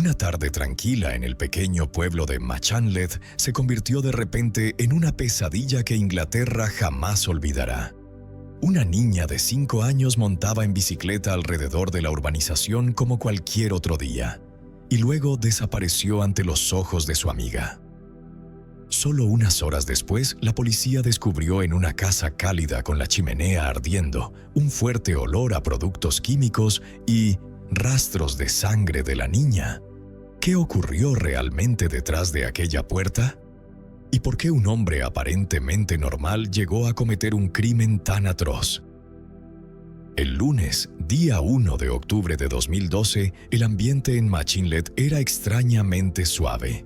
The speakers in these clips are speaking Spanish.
Una tarde tranquila en el pequeño pueblo de Machanlet se convirtió de repente en una pesadilla que Inglaterra jamás olvidará. Una niña de 5 años montaba en bicicleta alrededor de la urbanización como cualquier otro día, y luego desapareció ante los ojos de su amiga. Solo unas horas después, la policía descubrió en una casa cálida con la chimenea ardiendo un fuerte olor a productos químicos y rastros de sangre de la niña. ¿Qué ocurrió realmente detrás de aquella puerta? ¿Y por qué un hombre aparentemente normal llegó a cometer un crimen tan atroz? El lunes, día 1 de octubre de 2012, el ambiente en Machinlet era extrañamente suave.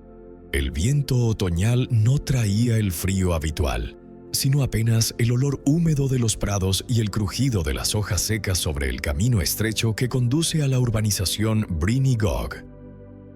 El viento otoñal no traía el frío habitual, sino apenas el olor húmedo de los prados y el crujido de las hojas secas sobre el camino estrecho que conduce a la urbanización Bryn Gog.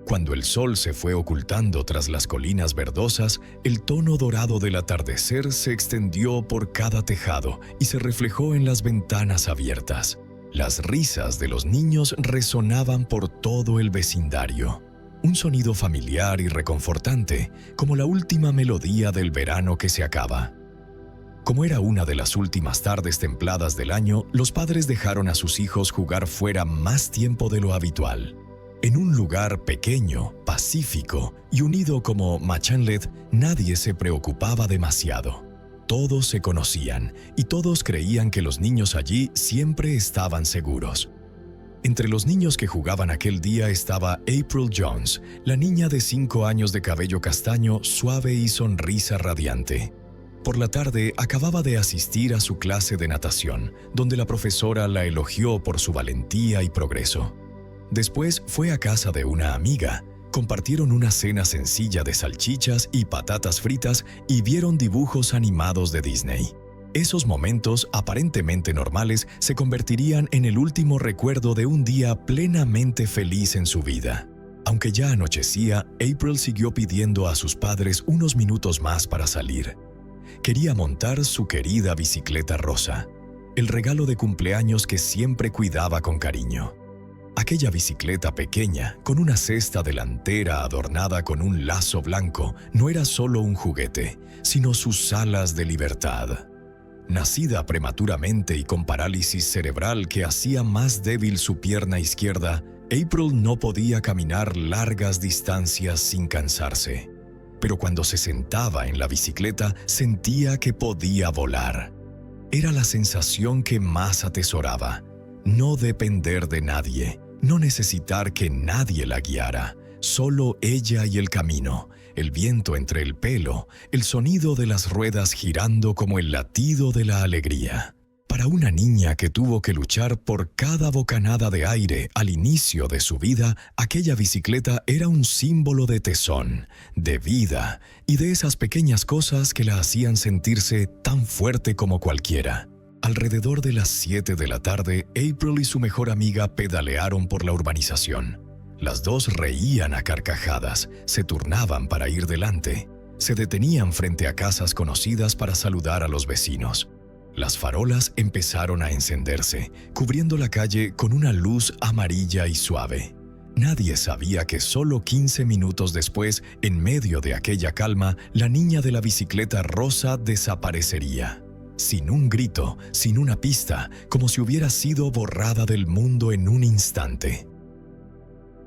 Cuando el sol se fue ocultando tras las colinas verdosas, el tono dorado del atardecer se extendió por cada tejado y se reflejó en las ventanas abiertas. Las risas de los niños resonaban por todo el vecindario. Un sonido familiar y reconfortante, como la última melodía del verano que se acaba. Como era una de las últimas tardes templadas del año, los padres dejaron a sus hijos jugar fuera más tiempo de lo habitual. En un lugar pequeño, pacífico y unido como Machanlet, nadie se preocupaba demasiado. Todos se conocían y todos creían que los niños allí siempre estaban seguros. Entre los niños que jugaban aquel día estaba April Jones, la niña de 5 años de cabello castaño, suave y sonrisa radiante. Por la tarde acababa de asistir a su clase de natación, donde la profesora la elogió por su valentía y progreso. Después fue a casa de una amiga, compartieron una cena sencilla de salchichas y patatas fritas y vieron dibujos animados de Disney. Esos momentos aparentemente normales se convertirían en el último recuerdo de un día plenamente feliz en su vida. Aunque ya anochecía, April siguió pidiendo a sus padres unos minutos más para salir. Quería montar su querida bicicleta rosa, el regalo de cumpleaños que siempre cuidaba con cariño. Aquella bicicleta pequeña, con una cesta delantera adornada con un lazo blanco, no era solo un juguete, sino sus alas de libertad. Nacida prematuramente y con parálisis cerebral que hacía más débil su pierna izquierda, April no podía caminar largas distancias sin cansarse. Pero cuando se sentaba en la bicicleta, sentía que podía volar. Era la sensación que más atesoraba: no depender de nadie, no necesitar que nadie la guiara, solo ella y el camino, el viento entre el pelo, el sonido de las ruedas girando como el latido de la alegría. Para una niña que tuvo que luchar por cada bocanada de aire al inicio de su vida, aquella bicicleta era un símbolo de tesón, de vida y de esas pequeñas cosas que la hacían sentirse tan fuerte como cualquiera. Alrededor de las 7 de la tarde, April y su mejor amiga pedalearon por la urbanización. Las dos reían a carcajadas, se turnaban para ir delante, se detenían frente a casas conocidas para saludar a los vecinos. Las farolas empezaron a encenderse, cubriendo la calle con una luz amarilla y suave. Nadie sabía que solo 15 minutos después, en medio de aquella calma, la niña de la bicicleta rosa desaparecería. Sin un grito, sin una pista, como si hubiera sido borrada del mundo en un instante.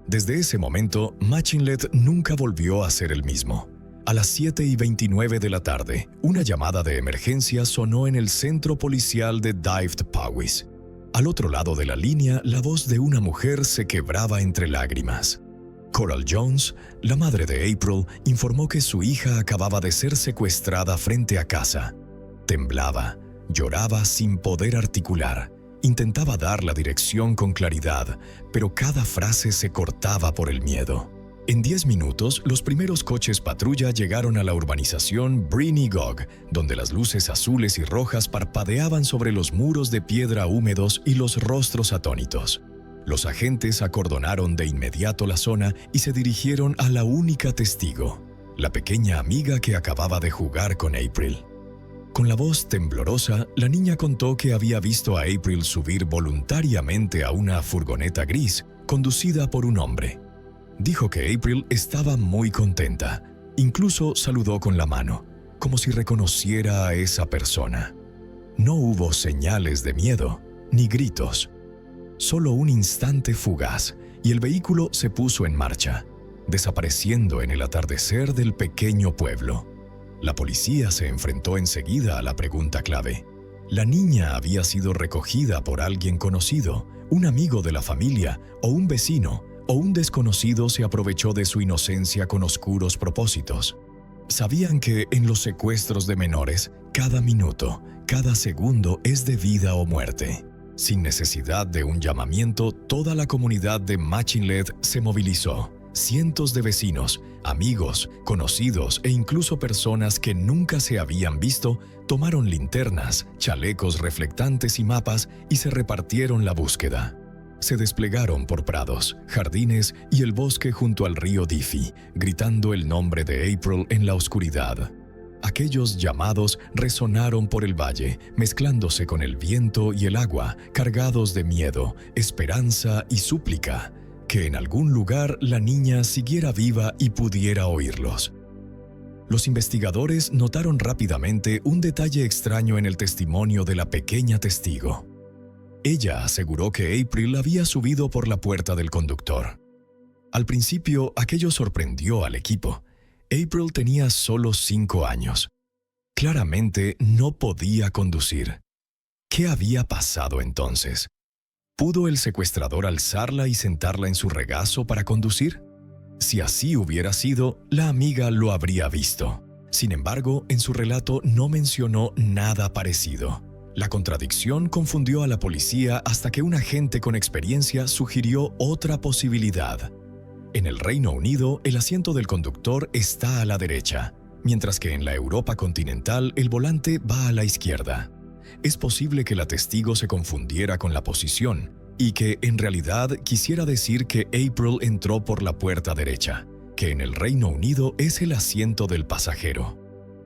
Desde ese momento, Machinlet nunca volvió a ser el mismo. A las 7:29 de la tarde, una llamada de emergencia sonó en el centro policial de Dyfed Powys. Al otro lado de la línea, la voz de una mujer se quebraba entre lágrimas. Coral Jones, la madre de April, informó que su hija acababa de ser secuestrada frente a casa. Temblaba, lloraba sin poder articular. Intentaba dar la dirección con claridad, pero cada frase se cortaba por el miedo. En 10 minutos, los primeros coches patrulla llegaron a la urbanización Bryn Gog, donde las luces azules y rojas parpadeaban sobre los muros de piedra húmedos y los rostros atónitos. Los agentes acordonaron de inmediato la zona y se dirigieron a la única testigo, la pequeña amiga que acababa de jugar con April. Con la voz temblorosa, la niña contó que había visto a April subir voluntariamente a una furgoneta gris, conducida por un hombre. Dijo que April estaba muy contenta. Incluso saludó con la mano, como si reconociera a esa persona. No hubo señales de miedo, ni gritos. Solo un instante fugaz, y el vehículo se puso en marcha, desapareciendo en el atardecer del pequeño pueblo. La policía se enfrentó enseguida a la pregunta clave. ¿La niña había sido recogida por alguien conocido, un amigo de la familia o un vecino, o un desconocido se aprovechó de su inocencia con oscuros propósitos? Sabían que en los secuestros de menores, cada minuto, cada segundo es de vida o muerte. Sin necesidad de un llamamiento, toda la comunidad de Machinleth se movilizó. Cientos de vecinos, amigos, conocidos e incluso personas que nunca se habían visto tomaron linternas, chalecos reflectantes y mapas y se repartieron la búsqueda. Se desplegaron por prados, jardines y el bosque junto al río Diffie, gritando el nombre de April en la oscuridad. Aquellos llamados resonaron por el valle, mezclándose con el viento y el agua, cargados de miedo, esperanza y súplica, que en algún lugar la niña siguiera viva y pudiera oírlos. Los investigadores notaron rápidamente un detalle extraño en el testimonio de la pequeña testigo. Ella aseguró que April había subido por la puerta del conductor. Al principio, aquello sorprendió al equipo. April tenía solo 5 años. Claramente no podía conducir. ¿Qué había pasado entonces? ¿Pudo el secuestrador alzarla y sentarla en su regazo para conducir? Si así hubiera sido, la amiga lo habría visto. Sin embargo, en su relato no mencionó nada parecido. La contradicción confundió a la policía hasta que un agente con experiencia sugirió otra posibilidad. En el Reino Unido, el asiento del conductor está a la derecha, mientras que en la Europa continental el volante va a la izquierda. Es posible que la testigo se confundiera con la posición y que, en realidad, quisiera decir que April entró por la puerta derecha, que en el Reino Unido es el asiento del pasajero.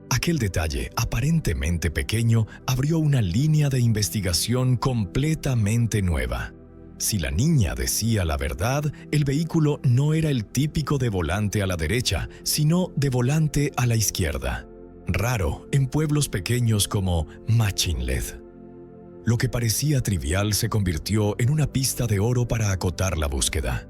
Aquel detalle, aparentemente pequeño, abrió una línea de investigación completamente nueva. Si la niña decía la verdad, el vehículo no era el típico de volante a la derecha, sino de volante a la izquierda. Raro en pueblos pequeños como Machinleth. Lo que parecía trivial se convirtió en una pista de oro para acotar la búsqueda.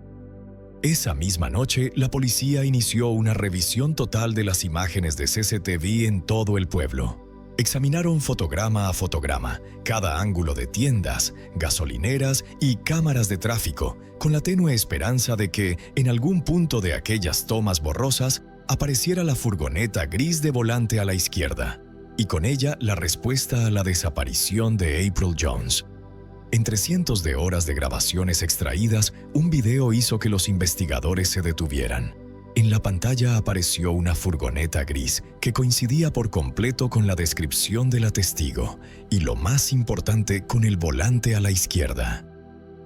Esa misma noche, la policía inició una revisión total de las imágenes de CCTV en todo el pueblo. Examinaron fotograma a fotograma, cada ángulo de tiendas, gasolineras y cámaras de tráfico, con la tenue esperanza de que, en algún punto de aquellas tomas borrosas, apareciera la furgoneta gris de volante a la izquierda, y con ella la respuesta a la desaparición de April Jones. Entre cientos de horas de grabaciones extraídas, un video hizo que los investigadores se detuvieran. En la pantalla apareció una furgoneta gris que coincidía por completo con la descripción de la testigo y, lo más importante, con el volante a la izquierda.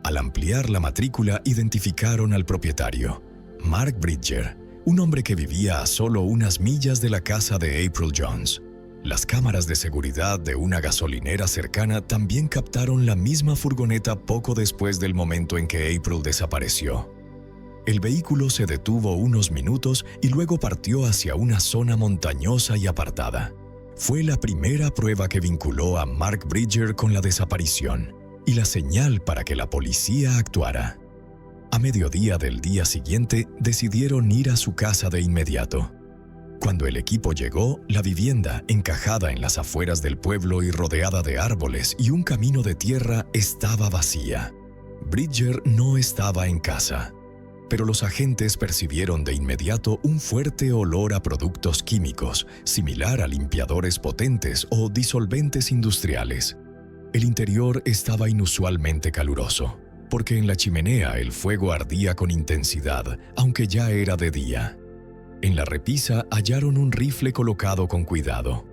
Al ampliar la matrícula, identificaron al propietario, Mark Bridger, un hombre que vivía a solo unas millas de la casa de April Jones. Las cámaras de seguridad de una gasolinera cercana también captaron la misma furgoneta poco después del momento en que April desapareció. El vehículo se detuvo unos minutos y luego partió hacia una zona montañosa y apartada. Fue la primera prueba que vinculó a Mark Bridger con la desaparición y la señal para que la policía actuara. A mediodía del día siguiente, decidieron ir a su casa de inmediato. Cuando el equipo llegó, la vivienda, encajada en las afueras del pueblo y rodeada de árboles y un camino de tierra, estaba vacía. Bridger no estaba en casa, pero los agentes percibieron de inmediato un fuerte olor a productos químicos, similar a limpiadores potentes o disolventes industriales. El interior estaba inusualmente caluroso, porque en la chimenea el fuego ardía con intensidad, aunque ya era de día. En la repisa hallaron un rifle colocado con cuidado.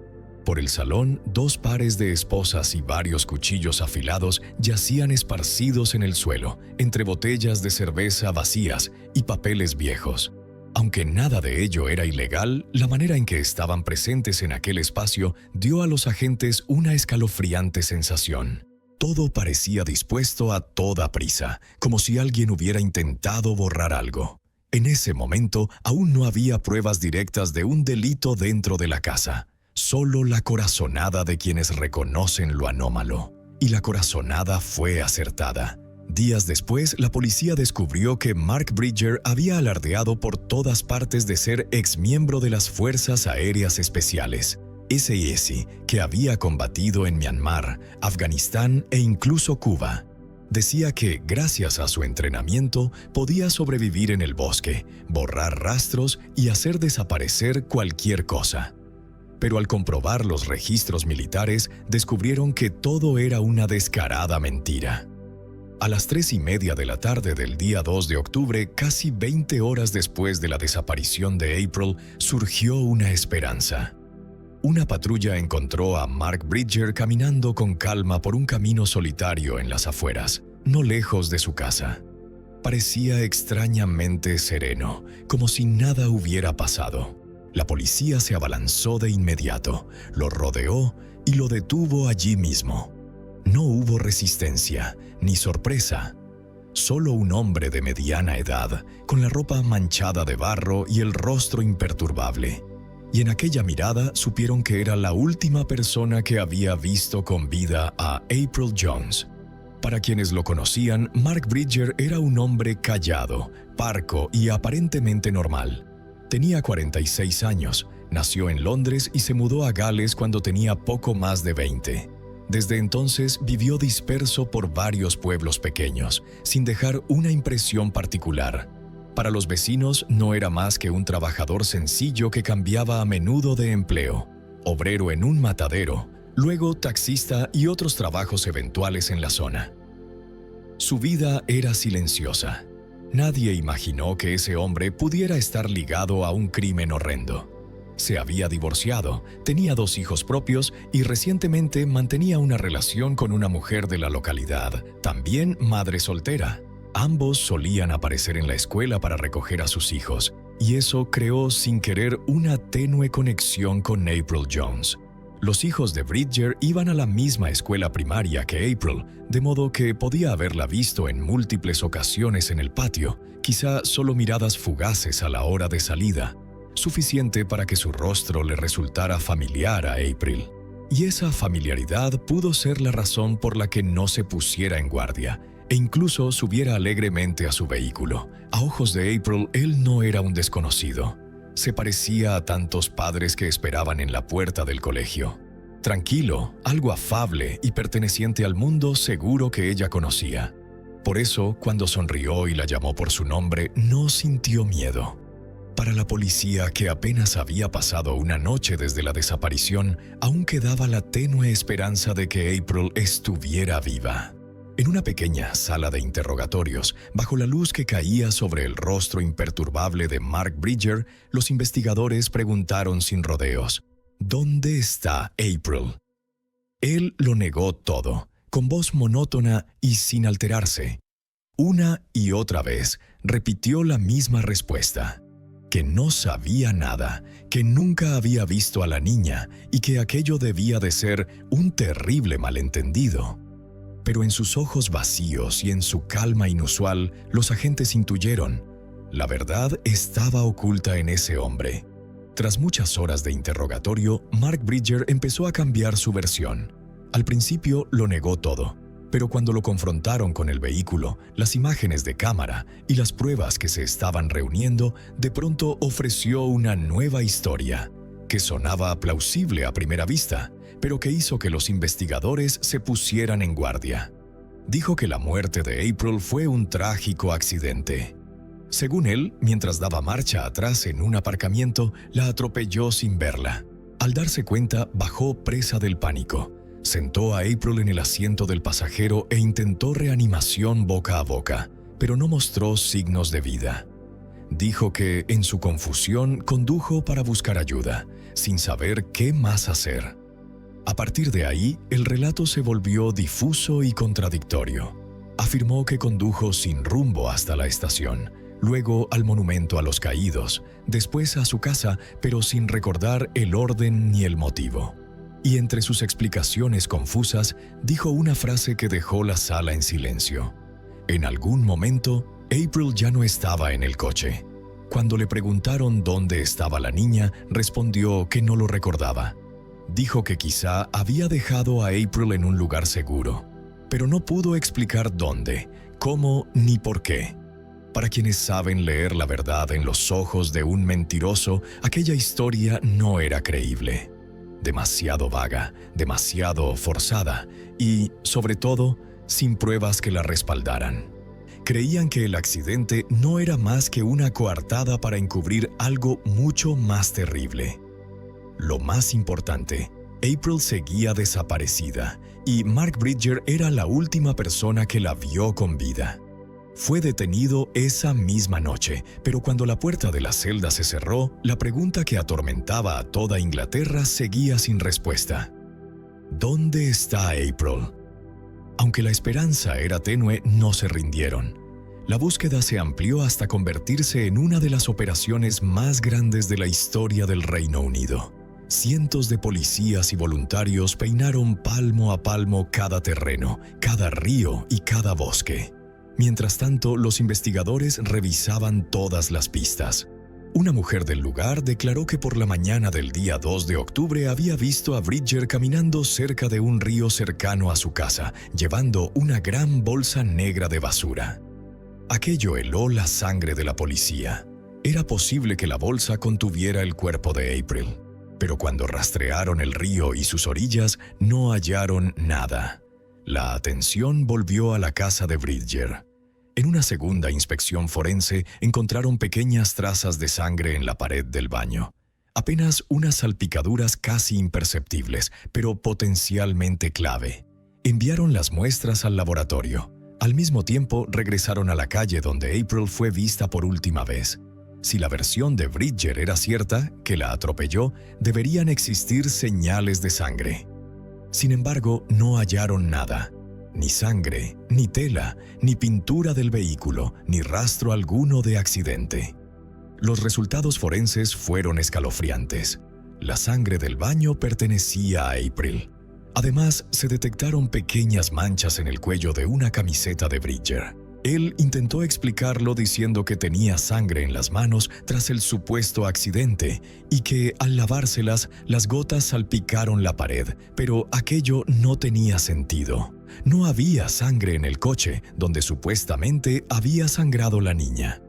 Por el salón, 2 pares de esposas y varios cuchillos afilados yacían esparcidos en el suelo, entre botellas de cerveza vacías y papeles viejos. Aunque nada de ello era ilegal, la manera en que estaban presentes en aquel espacio dio a los agentes una escalofriante sensación. Todo parecía dispuesto a toda prisa, como si alguien hubiera intentado borrar algo. En ese momento aún no había pruebas directas de un delito dentro de la casa, solo la corazonada de quienes reconocen lo anómalo. Y la corazonada fue acertada. Días después, la policía descubrió que Mark Bridger había alardeado por todas partes de ser exmiembro de las Fuerzas Aéreas Especiales, SAS, que había combatido en Myanmar, Afganistán e incluso Cuba. Decía que, gracias a su entrenamiento, podía sobrevivir en el bosque, borrar rastros y hacer desaparecer cualquier cosa. Pero al comprobar los registros militares, descubrieron que todo era una descarada mentira. A las 3:30 de la tarde del día 2 de octubre, casi 20 horas después de la desaparición de April, surgió una esperanza. Una patrulla encontró a Mark Bridger caminando con calma por un camino solitario en las afueras, no lejos de su casa. Parecía extrañamente sereno, como si nada hubiera pasado. La policía se abalanzó de inmediato, lo rodeó y lo detuvo allí mismo. No hubo resistencia, ni sorpresa. Solo un hombre de mediana edad, con la ropa manchada de barro y el rostro imperturbable. Y en aquella mirada supieron que era la última persona que había visto con vida a April Jones. Para quienes lo conocían, Mark Bridger era un hombre callado, parco y aparentemente normal. Tenía 46 años, nació en Londres y se mudó a Gales cuando tenía poco más de 20. Desde entonces vivió disperso por varios pueblos pequeños, sin dejar una impresión particular. Para los vecinos no era más que un trabajador sencillo que cambiaba a menudo de empleo, obrero en un matadero, luego taxista y otros trabajos eventuales en la zona. Su vida era silenciosa. Nadie imaginó que ese hombre pudiera estar ligado a un crimen horrendo. Se había divorciado, tenía 2 hijos propios y recientemente mantenía una relación con una mujer de la localidad, también madre soltera. Ambos solían aparecer en la escuela para recoger a sus hijos, y eso creó sin querer una tenue conexión con April Jones. Los hijos de Bridger iban a la misma escuela primaria que April, de modo que podía haberla visto en múltiples ocasiones en el patio, quizá solo miradas fugaces a la hora de salida, suficiente para que su rostro le resultara familiar a April. Y esa familiaridad pudo ser la razón por la que no se pusiera en guardia, e incluso subiera alegremente a su vehículo. A ojos de April, él no era un desconocido. Se parecía a tantos padres que esperaban en la puerta del colegio. Tranquilo, algo afable y perteneciente al mundo seguro que ella conocía. Por eso, cuando sonrió y la llamó por su nombre, no sintió miedo. Para la policía, que apenas había pasado una noche desde la desaparición, aún quedaba la tenue esperanza de que April estuviera viva. En una pequeña sala de interrogatorios, bajo la luz que caía sobre el rostro imperturbable de Mark Bridger, los investigadores preguntaron sin rodeos: ¿dónde está April? Él lo negó todo, con voz monótona y sin alterarse. Una y otra vez repitió la misma respuesta: que no sabía nada, que nunca había visto a la niña y que aquello debía de ser un terrible malentendido. Pero en sus ojos vacíos y en su calma inusual, los agentes intuyeron: la verdad estaba oculta en ese hombre. Tras muchas horas de interrogatorio, Mark Bridger empezó a cambiar su versión. Al principio lo negó todo, pero cuando lo confrontaron con el vehículo, las imágenes de cámara y las pruebas que se estaban reuniendo, de pronto ofreció una nueva historia, que sonaba plausible a primera vista, pero que hizo que los investigadores se pusieran en guardia. Dijo que la muerte de April fue un trágico accidente. Según él, mientras daba marcha atrás en un aparcamiento, la atropelló sin verla. Al darse cuenta, bajó presa del pánico. Sentó a April en el asiento del pasajero e intentó reanimación boca a boca, pero no mostró signos de vida. Dijo que, en su confusión, condujo para buscar ayuda, sin saber qué más hacer. A partir de ahí, el relato se volvió difuso y contradictorio. Afirmó que condujo sin rumbo hasta la estación, luego al monumento a los caídos, después a su casa, pero sin recordar el orden ni el motivo. Y entre sus explicaciones confusas, dijo una frase que dejó la sala en silencio. En algún momento, April ya no estaba en el coche. Cuando le preguntaron dónde estaba la niña, respondió que no lo recordaba. Dijo que quizá había dejado a April en un lugar seguro, pero no pudo explicar dónde, cómo ni por qué. Para quienes saben leer la verdad en los ojos de un mentiroso, aquella historia no era creíble. Demasiado vaga, demasiado forzada y, sobre todo, sin pruebas que la respaldaran. Creían que el accidente no era más que una coartada para encubrir algo mucho más terrible. Lo más importante, April seguía desaparecida y Mark Bridger era la última persona que la vio con vida. Fue detenido esa misma noche, pero cuando la puerta de la celda se cerró, la pregunta que atormentaba a toda Inglaterra seguía sin respuesta. ¿Dónde está April? Aunque la esperanza era tenue, no se rindieron. La búsqueda se amplió hasta convertirse en una de las operaciones más grandes de la historia del Reino Unido. Cientos de policías y voluntarios peinaron palmo a palmo cada terreno, cada río y cada bosque. Mientras tanto, los investigadores revisaban todas las pistas. Una mujer del lugar declaró que por la mañana del día 2 de octubre había visto a Bridger caminando cerca de un río cercano a su casa, llevando una gran bolsa negra de basura. Aquello heló la sangre de la policía. Era posible que la bolsa contuviera el cuerpo de April, pero cuando rastrearon el río y sus orillas, no hallaron nada. La atención volvió a la casa de Bridger. En una segunda inspección forense encontraron pequeñas trazas de sangre en la pared del baño. Apenas unas salpicaduras casi imperceptibles, pero potencialmente clave. Enviaron las muestras al laboratorio. Al mismo tiempo regresaron a la calle donde April fue vista por última vez. Si la versión de Bridger era cierta, que la atropelló, deberían existir señales de sangre. Sin embargo, no hallaron nada. Ni sangre, ni tela, ni pintura del vehículo, ni rastro alguno de accidente. Los resultados forenses fueron escalofriantes. La sangre del baño pertenecía a April. Además, se detectaron pequeñas manchas en el cuello de una camiseta de Bridger. Él intentó explicarlo diciendo que tenía sangre en las manos tras el supuesto accidente y que, al lavárselas, las gotas salpicaron la pared, pero aquello no tenía sentido. No había sangre en el coche, donde supuestamente había sangrado la niña.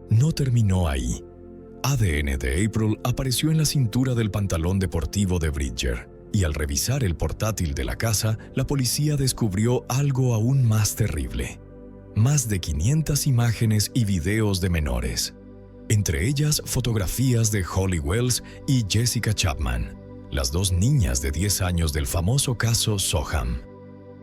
No terminó ahí. ADN de April apareció en la cintura del pantalón deportivo de Bridger, y al revisar el portátil de la casa, la policía descubrió algo aún más terrible. Más de 500 imágenes y videos de menores. Entre ellas, fotografías de Holly Wells y Jessica Chapman, las dos niñas de 10 años del famoso caso Soham.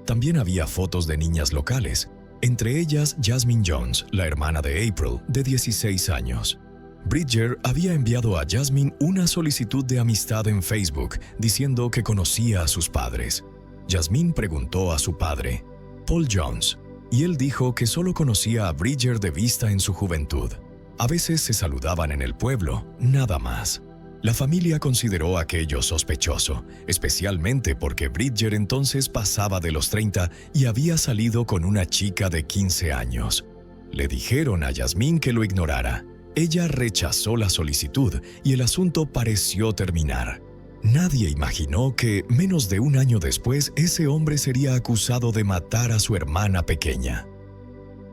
También había fotos de niñas locales, entre ellas Jasmine Jones, la hermana de April, de 16 años. Bridger había enviado a Jasmine una solicitud de amistad en Facebook, diciendo que conocía a sus padres. Jasmine preguntó a su padre, Paul Jones, y él dijo que solo conocía a Bridger de vista en su juventud. A veces se saludaban en el pueblo, nada más. La familia consideró aquello sospechoso, especialmente porque Bridger entonces pasaba de los 30 y había salido con una chica de 15 años. Le dijeron a Jasmine que lo ignorara. Ella rechazó la solicitud y el asunto pareció terminar. Nadie imaginó que, menos de un año después, ese hombre sería acusado de matar a su hermana pequeña.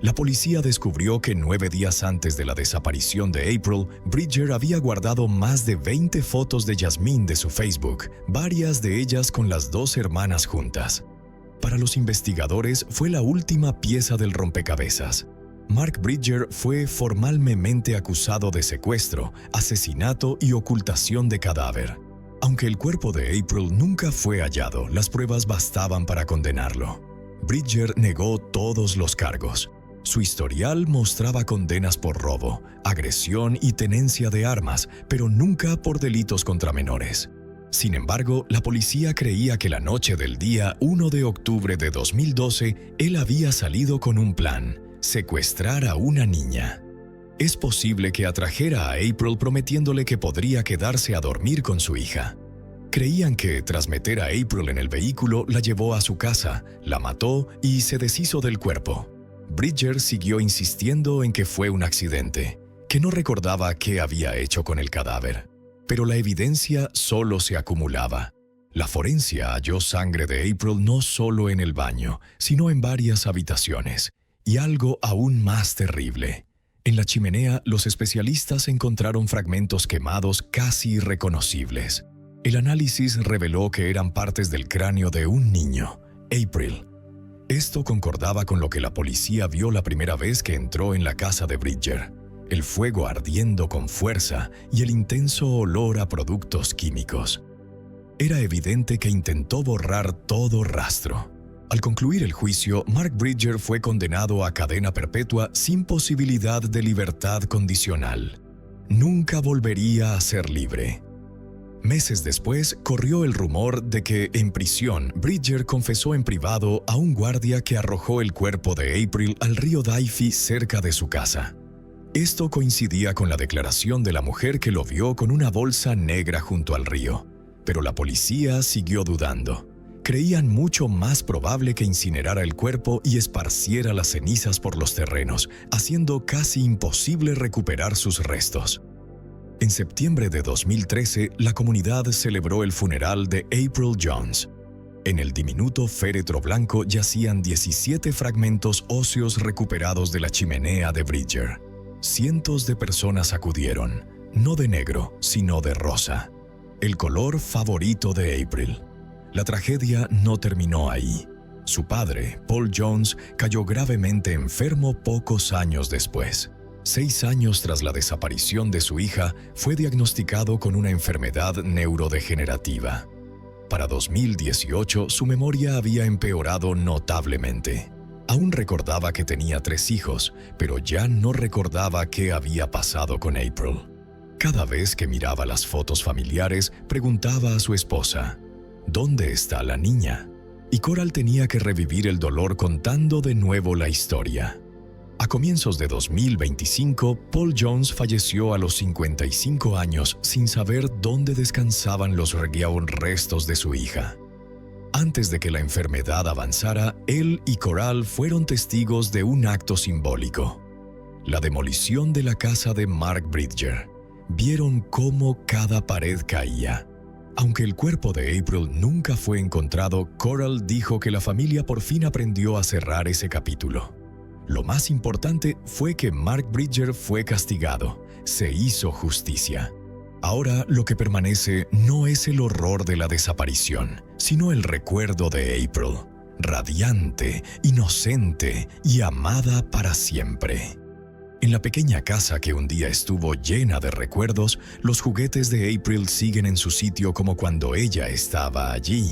La policía descubrió que 9 días antes de la desaparición de April, Bridger había guardado más de 20 fotos de Jasmine de su Facebook, varias de ellas con las dos hermanas juntas. Para los investigadores fue la última pieza del rompecabezas. Mark Bridger fue formalmente acusado de secuestro, asesinato y ocultación de cadáver. Aunque el cuerpo de April nunca fue hallado, las pruebas bastaban para condenarlo. Bridger negó todos los cargos. Su historial mostraba condenas por robo, agresión y tenencia de armas, pero nunca por delitos contra menores. Sin embargo, la policía creía que la noche del día 1 de octubre de 2012, él había salido con un plan: secuestrar a una niña. Es posible que atrajera a April prometiéndole que podría quedarse a dormir con su hija. Creían que, tras meter a April en el vehículo, la llevó a su casa, la mató y se deshizo del cuerpo. Bridger siguió insistiendo en que fue un accidente. que no recordaba qué había hecho con el cadáver. Pero la evidencia solo se acumulaba. La forencia halló sangre de April no solo en el baño, sino en varias habitaciones. Y algo aún más terrible. En la chimenea, los especialistas encontraron fragmentos quemados casi irreconocibles. El análisis reveló que eran partes del cráneo de un niño, April. Esto concordaba con lo que la policía vio la primera vez que entró en la casa de Bridger: el fuego ardiendo con fuerza y el intenso olor a productos químicos. Era evidente que intentó borrar todo rastro. Al concluir el juicio, Mark Bridger fue condenado a cadena perpetua sin posibilidad de libertad condicional. Nunca volvería a ser libre. Meses después, corrió el rumor de que, en prisión, Bridger confesó en privado a un guardia que arrojó el cuerpo de April al río Daifi cerca de su casa. Esto coincidía con la declaración de la mujer que lo vio con una bolsa negra junto al río. Pero la policía siguió dudando. Creían mucho más probable que incinerara el cuerpo y esparciera las cenizas por los terrenos, haciendo casi imposible recuperar sus restos. En septiembre de 2013, la comunidad celebró el funeral de April Jones. En el diminuto féretro blanco yacían 17 fragmentos óseos recuperados de la chimenea de Bridger. Cientos de personas acudieron, no de negro, sino de rosa, el color favorito de April. La tragedia no terminó ahí. Su padre, Paul Jones, cayó gravemente enfermo pocos años después. 6 años tras la desaparición de su hija, fue diagnosticado con una enfermedad neurodegenerativa. Para 2018, su memoria había empeorado notablemente. Aún recordaba que tenía 3 hijos, pero ya no recordaba qué había pasado con April. Cada vez que miraba las fotos familiares, preguntaba a su esposa: ¿dónde está la niña? Y Coral tenía que revivir el dolor contando de nuevo la historia. A comienzos de 2025, Paul Jones falleció a los 55 años sin saber dónde descansaban los restos de su hija. Antes de que la enfermedad avanzara, él y Coral fueron testigos de un acto simbólico: la demolición de la casa de Mark Bridger. Vieron cómo cada pared caía. Aunque el cuerpo de April nunca fue encontrado, Coral dijo que la familia por fin aprendió a cerrar ese capítulo. Lo más importante fue que Mark Bridger fue castigado. Se hizo justicia. Ahora lo que permanece no es el horror de la desaparición, sino el recuerdo de April, radiante, inocente y amada para siempre. En la pequeña casa que un día estuvo llena de recuerdos, los juguetes de April siguen en su sitio como cuando ella estaba allí.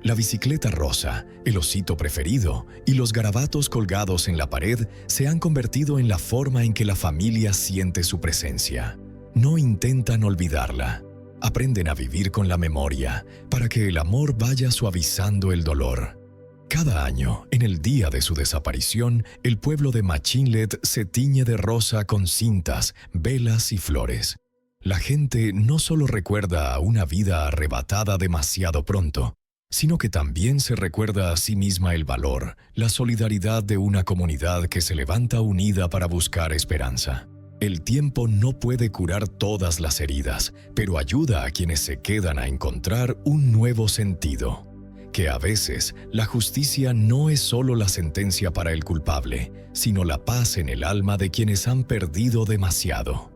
La bicicleta rosa, el osito preferido y los garabatos colgados en la pared se han convertido en la forma en que la familia siente su presencia. No intentan olvidarla. Aprenden a vivir con la memoria para que el amor vaya suavizando el dolor. Cada año, en el día de su desaparición, el pueblo de Machinlet se tiñe de rosa con cintas, velas y flores. La gente no solo recuerda a una vida arrebatada demasiado pronto, sino que también se recuerda a sí misma el valor, la solidaridad de una comunidad que se levanta unida para buscar esperanza. El tiempo no puede curar todas las heridas, pero ayuda a quienes se quedan a encontrar un nuevo sentido. Que a veces la justicia no es solo la sentencia para el culpable, sino la paz en el alma de quienes han perdido demasiado.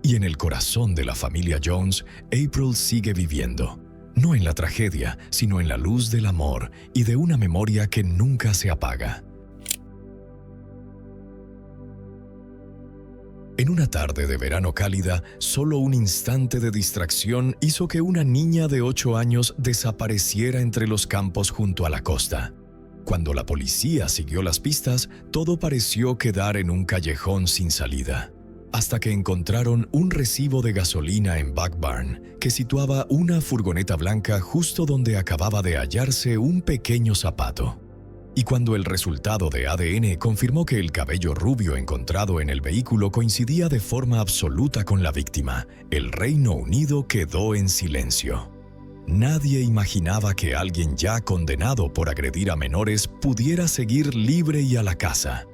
Y en el corazón de la familia Jones, April sigue viviendo. No en la tragedia, sino en la luz del amor y de una memoria que nunca se apaga. En una tarde de verano cálida, solo un instante de distracción hizo que una niña de 8 años desapareciera entre los campos junto a la costa. Cuando la policía siguió las pistas, todo pareció quedar en un callejón sin salida. Hasta que encontraron un recibo de gasolina en Back Barn, que situaba una furgoneta blanca justo donde acababa de hallarse un pequeño zapato. Y cuando el resultado de ADN confirmó que el cabello rubio encontrado en el vehículo coincidía de forma absoluta con la víctima, el Reino Unido quedó en silencio. Nadie imaginaba que alguien ya condenado por agredir a menores pudiera seguir libre y a la caza.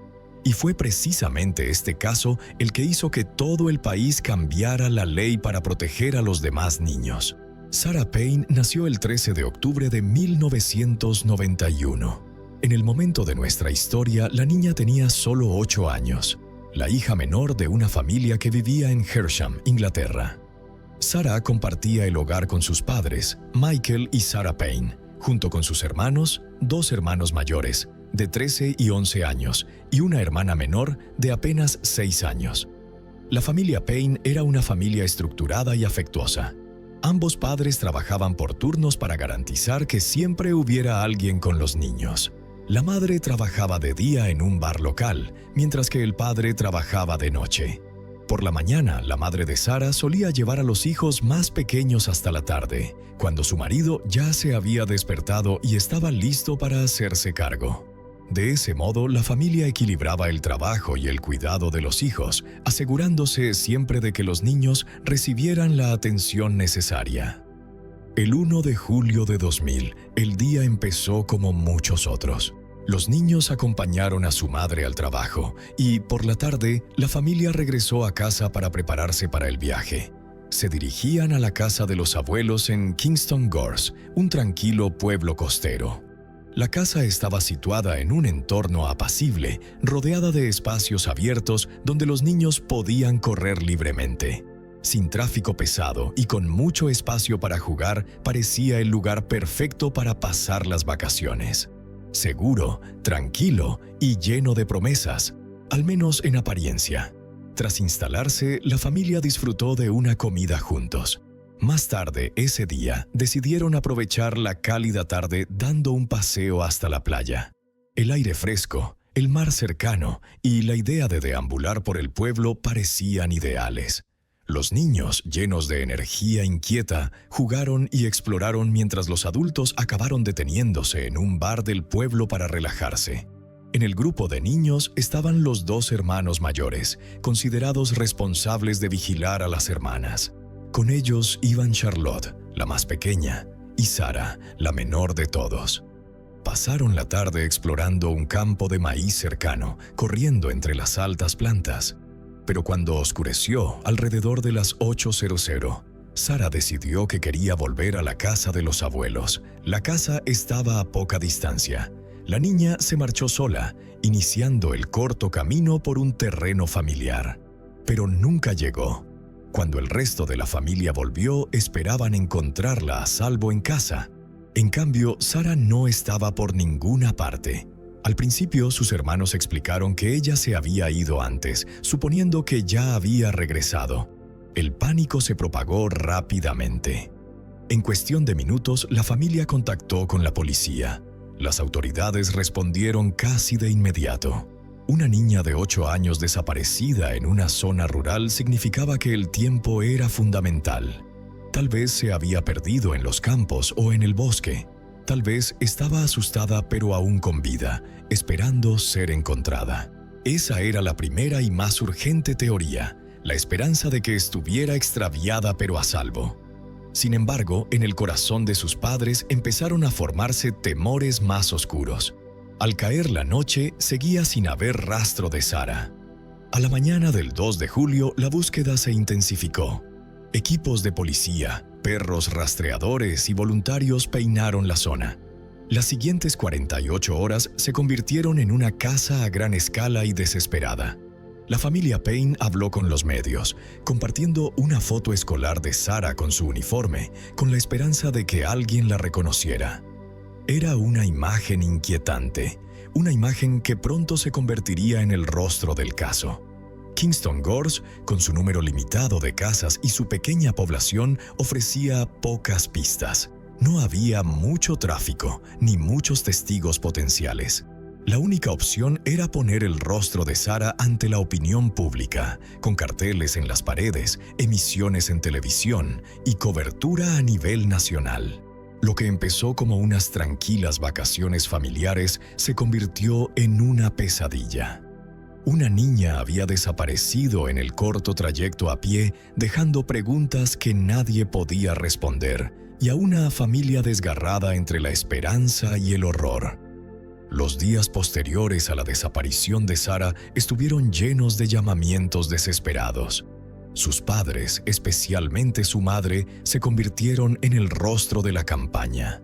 Y fue precisamente este caso el que hizo que todo el país cambiara la ley para proteger a los demás niños. Sarah Payne nació el 13 de octubre de 1991. En el momento de nuestra historia, la niña tenía solo 8 años, la hija menor de una familia que vivía en Hersham, Inglaterra. Sarah compartía el hogar con sus padres, Michael y Sarah Payne, junto con sus hermanos, 2 hermanos mayores, de 13 y 11 años, y una hermana menor de apenas 6 años. La familia Payne era una familia estructurada y afectuosa. Ambos padres trabajaban por turnos para garantizar que siempre hubiera alguien con los niños. La madre trabajaba de día en un bar local, mientras que el padre trabajaba de noche. Por la mañana, la madre de Sarah solía llevar a los hijos más pequeños hasta la tarde, cuando su marido ya se había despertado y estaba listo para hacerse cargo. De ese modo, la familia equilibraba el trabajo y el cuidado de los hijos, asegurándose siempre de que los niños recibieran la atención necesaria. El 1 de julio de 2000, el día empezó como muchos otros. Los niños acompañaron a su madre al trabajo y, por la tarde, la familia regresó a casa para prepararse para el viaje. Se dirigían a la casa de los abuelos en Kingston Gorse, un tranquilo pueblo costero. La casa estaba situada en un entorno apacible, rodeada de espacios abiertos donde los niños podían correr libremente. Sin tráfico pesado y con mucho espacio para jugar, parecía el lugar perfecto para pasar las vacaciones. Seguro, tranquilo y lleno de promesas, al menos en apariencia. Tras instalarse, la familia disfrutó de una comida juntos. Más tarde, ese día, decidieron aprovechar la cálida tarde dando un paseo hasta la playa. El aire fresco, el mar cercano y la idea de deambular por el pueblo parecían ideales. Los niños, llenos de energía inquieta, jugaron y exploraron mientras los adultos acabaron deteniéndose en un bar del pueblo para relajarse. En el grupo de niños estaban los 2 hermanos mayores, considerados responsables de vigilar a las hermanas. Con ellos iban Charlotte, la más pequeña, y Sarah, la menor de todos. Pasaron la tarde explorando un campo de maíz cercano, corriendo entre las altas plantas. Pero cuando oscureció, alrededor de las 8:00, Sarah decidió que quería volver a la casa de los abuelos. La casa estaba a poca distancia. La niña se marchó sola, iniciando el corto camino por un terreno familiar. Pero nunca llegó. Cuando el resto de la familia volvió, esperaban encontrarla a salvo en casa. En cambio, Sarah no estaba por ninguna parte. Al principio, sus hermanos explicaron que ella se había ido antes, suponiendo que ya había regresado. El pánico se propagó rápidamente. En cuestión de minutos, la familia contactó con la policía. Las autoridades respondieron casi de inmediato. Una niña de 8 años desaparecida en una zona rural significaba que el tiempo era fundamental. Tal vez se había perdido en los campos o en el bosque. Tal vez estaba asustada pero aún con vida, esperando ser encontrada. Esa era la primera y más urgente teoría, la esperanza de que estuviera extraviada pero a salvo. Sin embargo, en el corazón de sus padres empezaron a formarse temores más oscuros. Al caer la noche, seguía sin haber rastro de Sarah. A la mañana del 2 de julio, la búsqueda se intensificó. Equipos de policía, perros rastreadores y voluntarios peinaron la zona. Las siguientes 48 horas se convirtieron en una caza a gran escala y desesperada. La familia Payne habló con los medios, compartiendo una foto escolar de Sarah con su uniforme, con la esperanza de que alguien la reconociera. Era una imagen inquietante, una imagen que pronto se convertiría en el rostro del caso. Kingston Gorse, con su número limitado de casas y su pequeña población, ofrecía pocas pistas. No había mucho tráfico, ni muchos testigos potenciales. La única opción era poner el rostro de Sarah ante la opinión pública, con carteles en las paredes, emisiones en televisión y cobertura a nivel nacional. Lo que empezó como unas tranquilas vacaciones familiares se convirtió en una pesadilla. Una niña había desaparecido en el corto trayecto a pie, dejando preguntas que nadie podía responder, y a una familia desgarrada entre la esperanza y el horror. Los días posteriores a la desaparición de Sara estuvieron llenos de llamamientos desesperados. Sus padres, especialmente su madre, se convirtieron en el rostro de la campaña.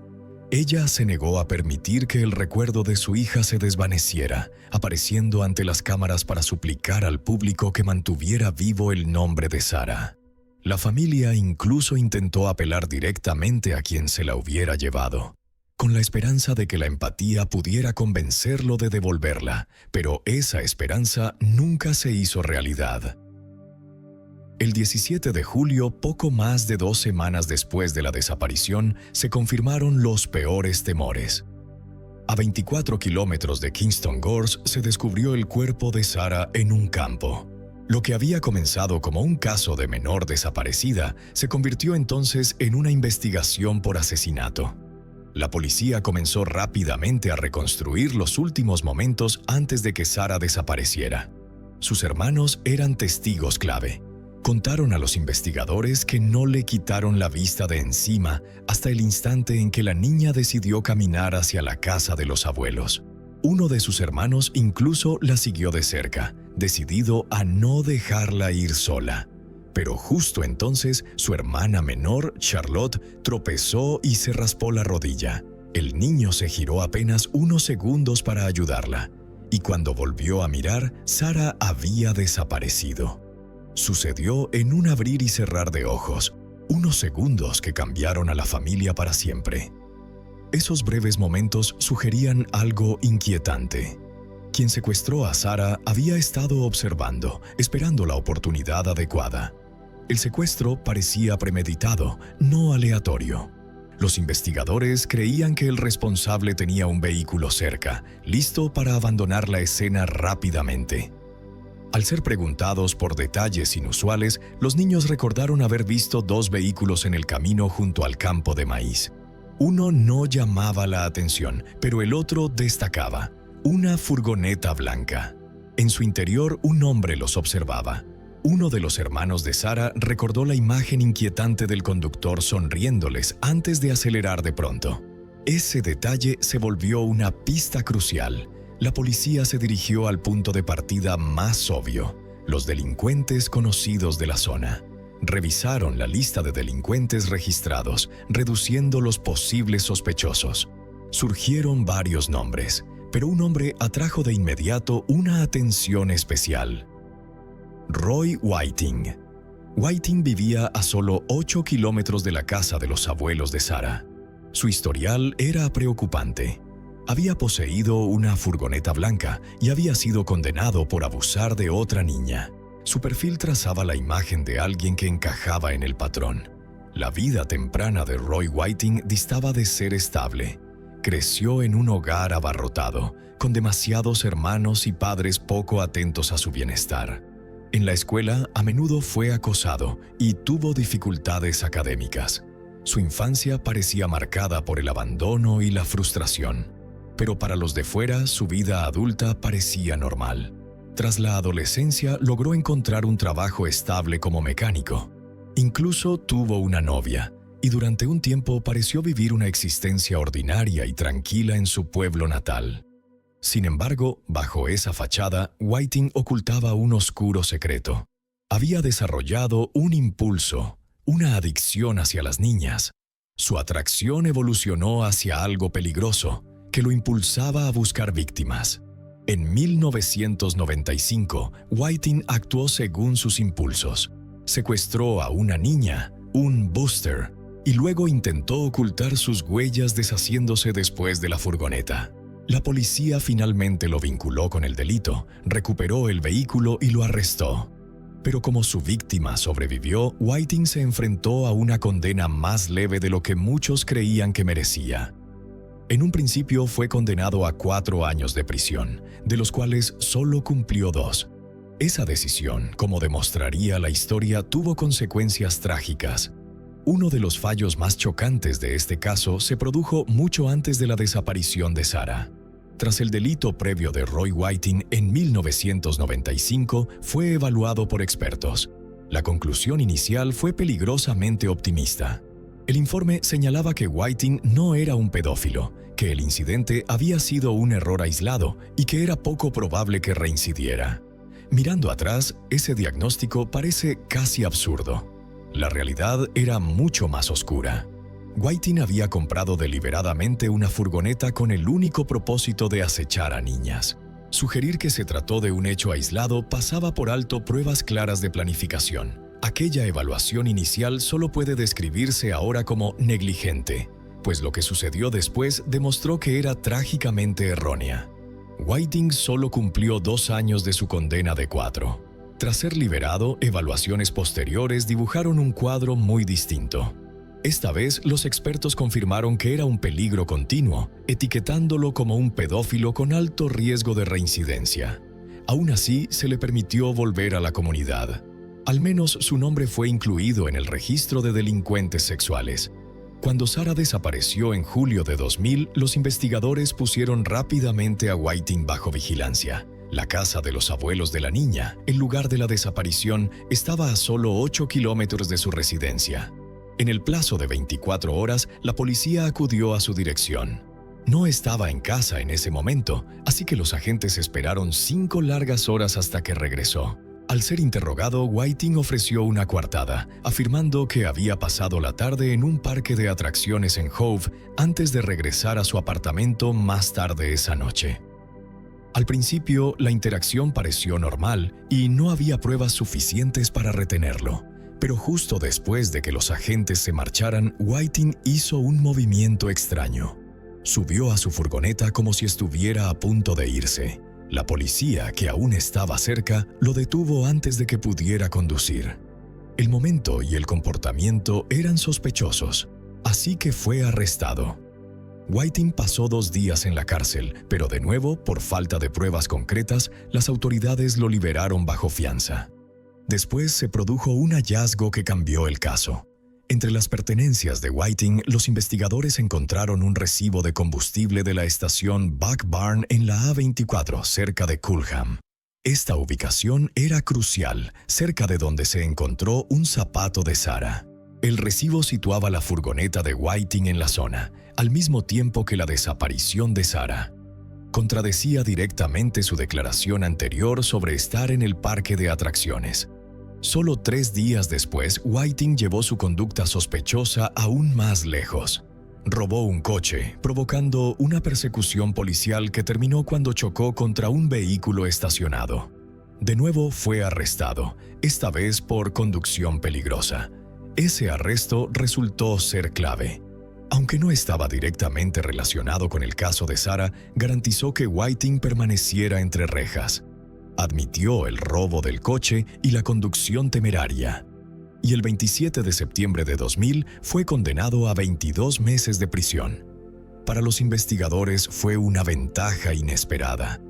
Ella se negó a permitir que el recuerdo de su hija se desvaneciera, apareciendo ante las cámaras para suplicar al público que mantuviera vivo el nombre de Sara. La familia incluso intentó apelar directamente a quien se la hubiera llevado, con la esperanza de que la empatía pudiera convencerlo de devolverla, pero esa esperanza nunca se hizo realidad. El 17 de julio, poco más de 2 semanas después de la desaparición, se confirmaron los peores temores. A 24 kilómetros de Kingston Gorse se descubrió el cuerpo de Sara en un campo. Lo que había comenzado como un caso de menor desaparecida se convirtió entonces en una investigación por asesinato. La policía comenzó rápidamente a reconstruir los últimos momentos antes de que Sara desapareciera. Sus hermanos eran testigos clave. Contaron a los investigadores que no le quitaron la vista de encima hasta el instante en que la niña decidió caminar hacia la casa de los abuelos. Uno de sus hermanos incluso la siguió de cerca, decidido a no dejarla ir sola. Pero justo entonces, su hermana menor, Charlotte, tropezó y se raspó la rodilla. El niño se giró apenas unos segundos para ayudarla, y cuando volvió a mirar, Sara había desaparecido. Sucedió en un abrir y cerrar de ojos, unos segundos que cambiaron a la familia para siempre. Esos breves momentos sugerían algo inquietante. Quien secuestró a Sara había estado observando, esperando la oportunidad adecuada. El secuestro parecía premeditado, no aleatorio. Los investigadores creían que el responsable tenía un vehículo cerca, listo para abandonar la escena rápidamente. Al ser preguntados por detalles inusuales, los niños recordaron haber visto 2 vehículos en el camino junto al campo de maíz. Uno no llamaba la atención, pero el otro destacaba: una furgoneta blanca. En su interior, un hombre los observaba. Uno de los hermanos de Sara recordó la imagen inquietante del conductor sonriéndoles antes de acelerar de pronto. Ese detalle se volvió una pista crucial. La policía se dirigió al punto de partida más obvio: los delincuentes conocidos de la zona. Revisaron la lista de delincuentes registrados, reduciendo los posibles sospechosos. Surgieron varios nombres, pero un hombre atrajo de inmediato una atención especial: Roy Whiting. Whiting vivía a solo 8 kilómetros de la casa de los abuelos de Sara. Su historial era preocupante. Había poseído una furgoneta blanca y había sido condenado por abusar de otra niña. Su perfil trazaba la imagen de alguien que encajaba en el patrón. La vida temprana de Roy Whiting distaba de ser estable. Creció en un hogar abarrotado, con demasiados hermanos y padres poco atentos a su bienestar. En la escuela, a menudo fue acosado y tuvo dificultades académicas. Su infancia parecía marcada por el abandono y la frustración. Pero para los de fuera, su vida adulta parecía normal. Tras la adolescencia, logró encontrar un trabajo estable como mecánico. Incluso tuvo una novia, y durante un tiempo pareció vivir una existencia ordinaria y tranquila en su pueblo natal. Sin embargo, bajo esa fachada, Whiting ocultaba un oscuro secreto. Había desarrollado un impulso, una adicción hacia las niñas. Su atracción evolucionó hacia algo peligroso, que lo impulsaba a buscar víctimas. En 1995, Whiting actuó según sus impulsos. Secuestró a una niña, un Buster, y luego intentó ocultar sus huellas deshaciéndose después de la furgoneta. La policía finalmente lo vinculó con el delito, recuperó el vehículo y lo arrestó. Pero como su víctima sobrevivió, Whiting se enfrentó a una condena más leve de lo que muchos creían que merecía. En un principio fue condenado a 4 años de prisión, de los cuales solo cumplió 2. Esa decisión, como demostraría la historia, tuvo consecuencias trágicas. Uno de los fallos más chocantes de este caso se produjo mucho antes de la desaparición de Sara. Tras el delito previo de Roy Whiting en 1995, fue evaluado por expertos. La conclusión inicial fue peligrosamente optimista. El informe señalaba que Whiting no era un pedófilo, que el incidente había sido un error aislado y que era poco probable que reincidiera. Mirando atrás, ese diagnóstico parece casi absurdo. La realidad era mucho más oscura. Whiting había comprado deliberadamente una furgoneta con el único propósito de acechar a niñas. Sugerir que se trató de un hecho aislado pasaba por alto pruebas claras de planificación. Aquella evaluación inicial solo puede describirse ahora como negligente, pues lo que sucedió después demostró que era trágicamente errónea. Whiting solo cumplió 2 años de su condena de 4. Tras ser liberado, evaluaciones posteriores dibujaron un cuadro muy distinto. Esta vez, los expertos confirmaron que era un peligro continuo, etiquetándolo como un pedófilo con alto riesgo de reincidencia. Aún así, se le permitió volver a la comunidad. Al menos su nombre fue incluido en el registro de delincuentes sexuales. Cuando Sarah desapareció en julio de 2000, los investigadores pusieron rápidamente a Whiting bajo vigilancia. La casa de los abuelos de la niña, el lugar de la desaparición, estaba a solo 8 kilómetros de su residencia. En el plazo de 24 horas, la policía acudió a su dirección. No estaba en casa en ese momento, así que los agentes esperaron 5 largas horas hasta que regresó. Al ser interrogado, Whiting ofreció una coartada, afirmando que había pasado la tarde en un parque de atracciones en Hove antes de regresar a su apartamento más tarde esa noche. Al principio, la interacción pareció normal y no había pruebas suficientes para retenerlo. Pero justo después de que los agentes se marcharan, Whiting hizo un movimiento extraño. Subió a su furgoneta como si estuviera a punto de irse. La policía, que aún estaba cerca, lo detuvo antes de que pudiera conducir. El momento y el comportamiento eran sospechosos, así que fue arrestado. Whiting pasó 2 días en la cárcel, pero de nuevo, por falta de pruebas concretas, las autoridades lo liberaron bajo fianza. Después se produjo un hallazgo que cambió el caso. Entre las pertenencias de Whiting, los investigadores encontraron un recibo de combustible de la estación Buck Barn en la A24, cerca de Culham. Esta ubicación era crucial, cerca de donde se encontró un zapato de Sarah. El recibo situaba la furgoneta de Whiting en la zona, al mismo tiempo que la desaparición de Sarah. Contradecía directamente su declaración anterior sobre estar en el parque de atracciones. Solo 3 días después, Whiting llevó su conducta sospechosa aún más lejos. Robó un coche, provocando una persecución policial que terminó cuando chocó contra un vehículo estacionado. De nuevo fue arrestado, esta vez por conducción peligrosa. Ese arresto resultó ser clave. Aunque no estaba directamente relacionado con el caso de Sarah, garantizó que Whiting permaneciera entre rejas. Admitió el robo del coche y la conducción temeraria. Y el 27 de septiembre de 2000 fue condenado a 22 meses de prisión. Para los investigadores fue una ventaja inesperada.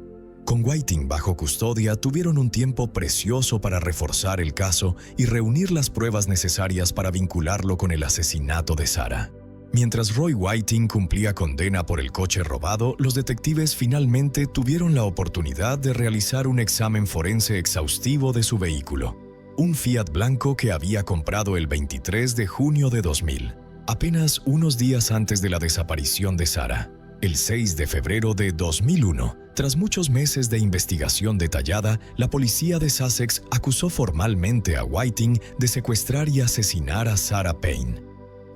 Con Whiting bajo custodia tuvieron un tiempo precioso para reforzar el caso y reunir las pruebas necesarias para vincularlo con el asesinato de Sarah. Mientras Roy Whiting cumplía condena por el coche robado, los detectives finalmente tuvieron la oportunidad de realizar un examen forense exhaustivo de su vehículo. Un Fiat blanco que había comprado el 23 de junio de 2000, apenas unos días antes de la desaparición de Sarah. El 6 de febrero de 2001, tras muchos meses de investigación detallada, la policía de Sussex acusó formalmente a Whiting de secuestrar y asesinar a Sarah Payne.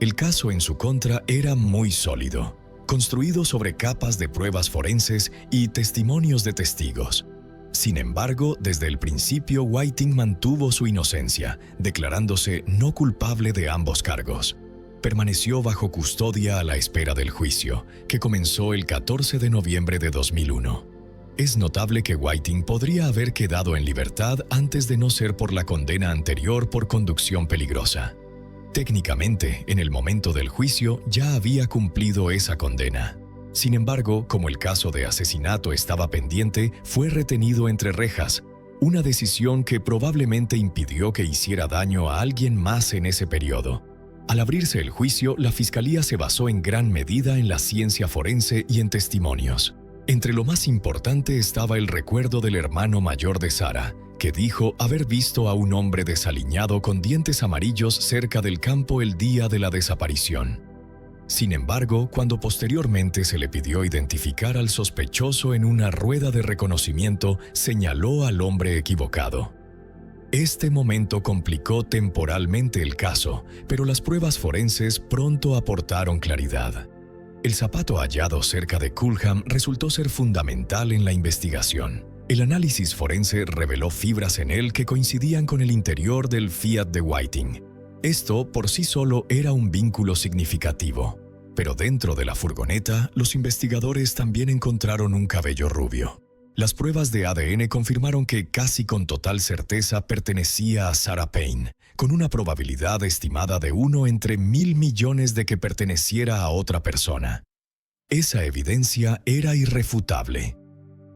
El caso en su contra era muy sólido, construido sobre capas de pruebas forenses y testimonios de testigos. Sin embargo, desde el principio Whiting mantuvo su inocencia, declarándose no culpable de ambos cargos. Permaneció bajo custodia a la espera del juicio, que comenzó el 14 de noviembre de 2001. Es notable que Whiting podría haber quedado en libertad antes de no ser por la condena anterior por conducción peligrosa. Técnicamente, en el momento del juicio ya había cumplido esa condena. Sin embargo, como el caso de asesinato estaba pendiente, fue retenido entre rejas, una decisión que probablemente impidió que hiciera daño a alguien más en ese periodo. Al abrirse el juicio, la fiscalía se basó en gran medida en la ciencia forense y en testimonios. Entre lo más importante estaba el recuerdo del hermano mayor de Sarah, que dijo haber visto a un hombre desaliñado con dientes amarillos cerca del campo el día de la desaparición. Sin embargo, cuando posteriormente se le pidió identificar al sospechoso en una rueda de reconocimiento, señaló al hombre equivocado. Este momento complicó temporalmente el caso, pero las pruebas forenses pronto aportaron claridad. El zapato hallado cerca de Culham resultó ser fundamental en la investigación. El análisis forense reveló fibras en él que coincidían con el interior del Fiat de Whiting. Esto por sí solo era un vínculo significativo. Pero dentro de la furgoneta, los investigadores también encontraron un cabello rubio. Las pruebas de ADN confirmaron que casi con total certeza pertenecía a Sarah Payne, con una probabilidad estimada de 1 entre 1.000 millones de que perteneciera a otra persona. Esa evidencia era irrefutable.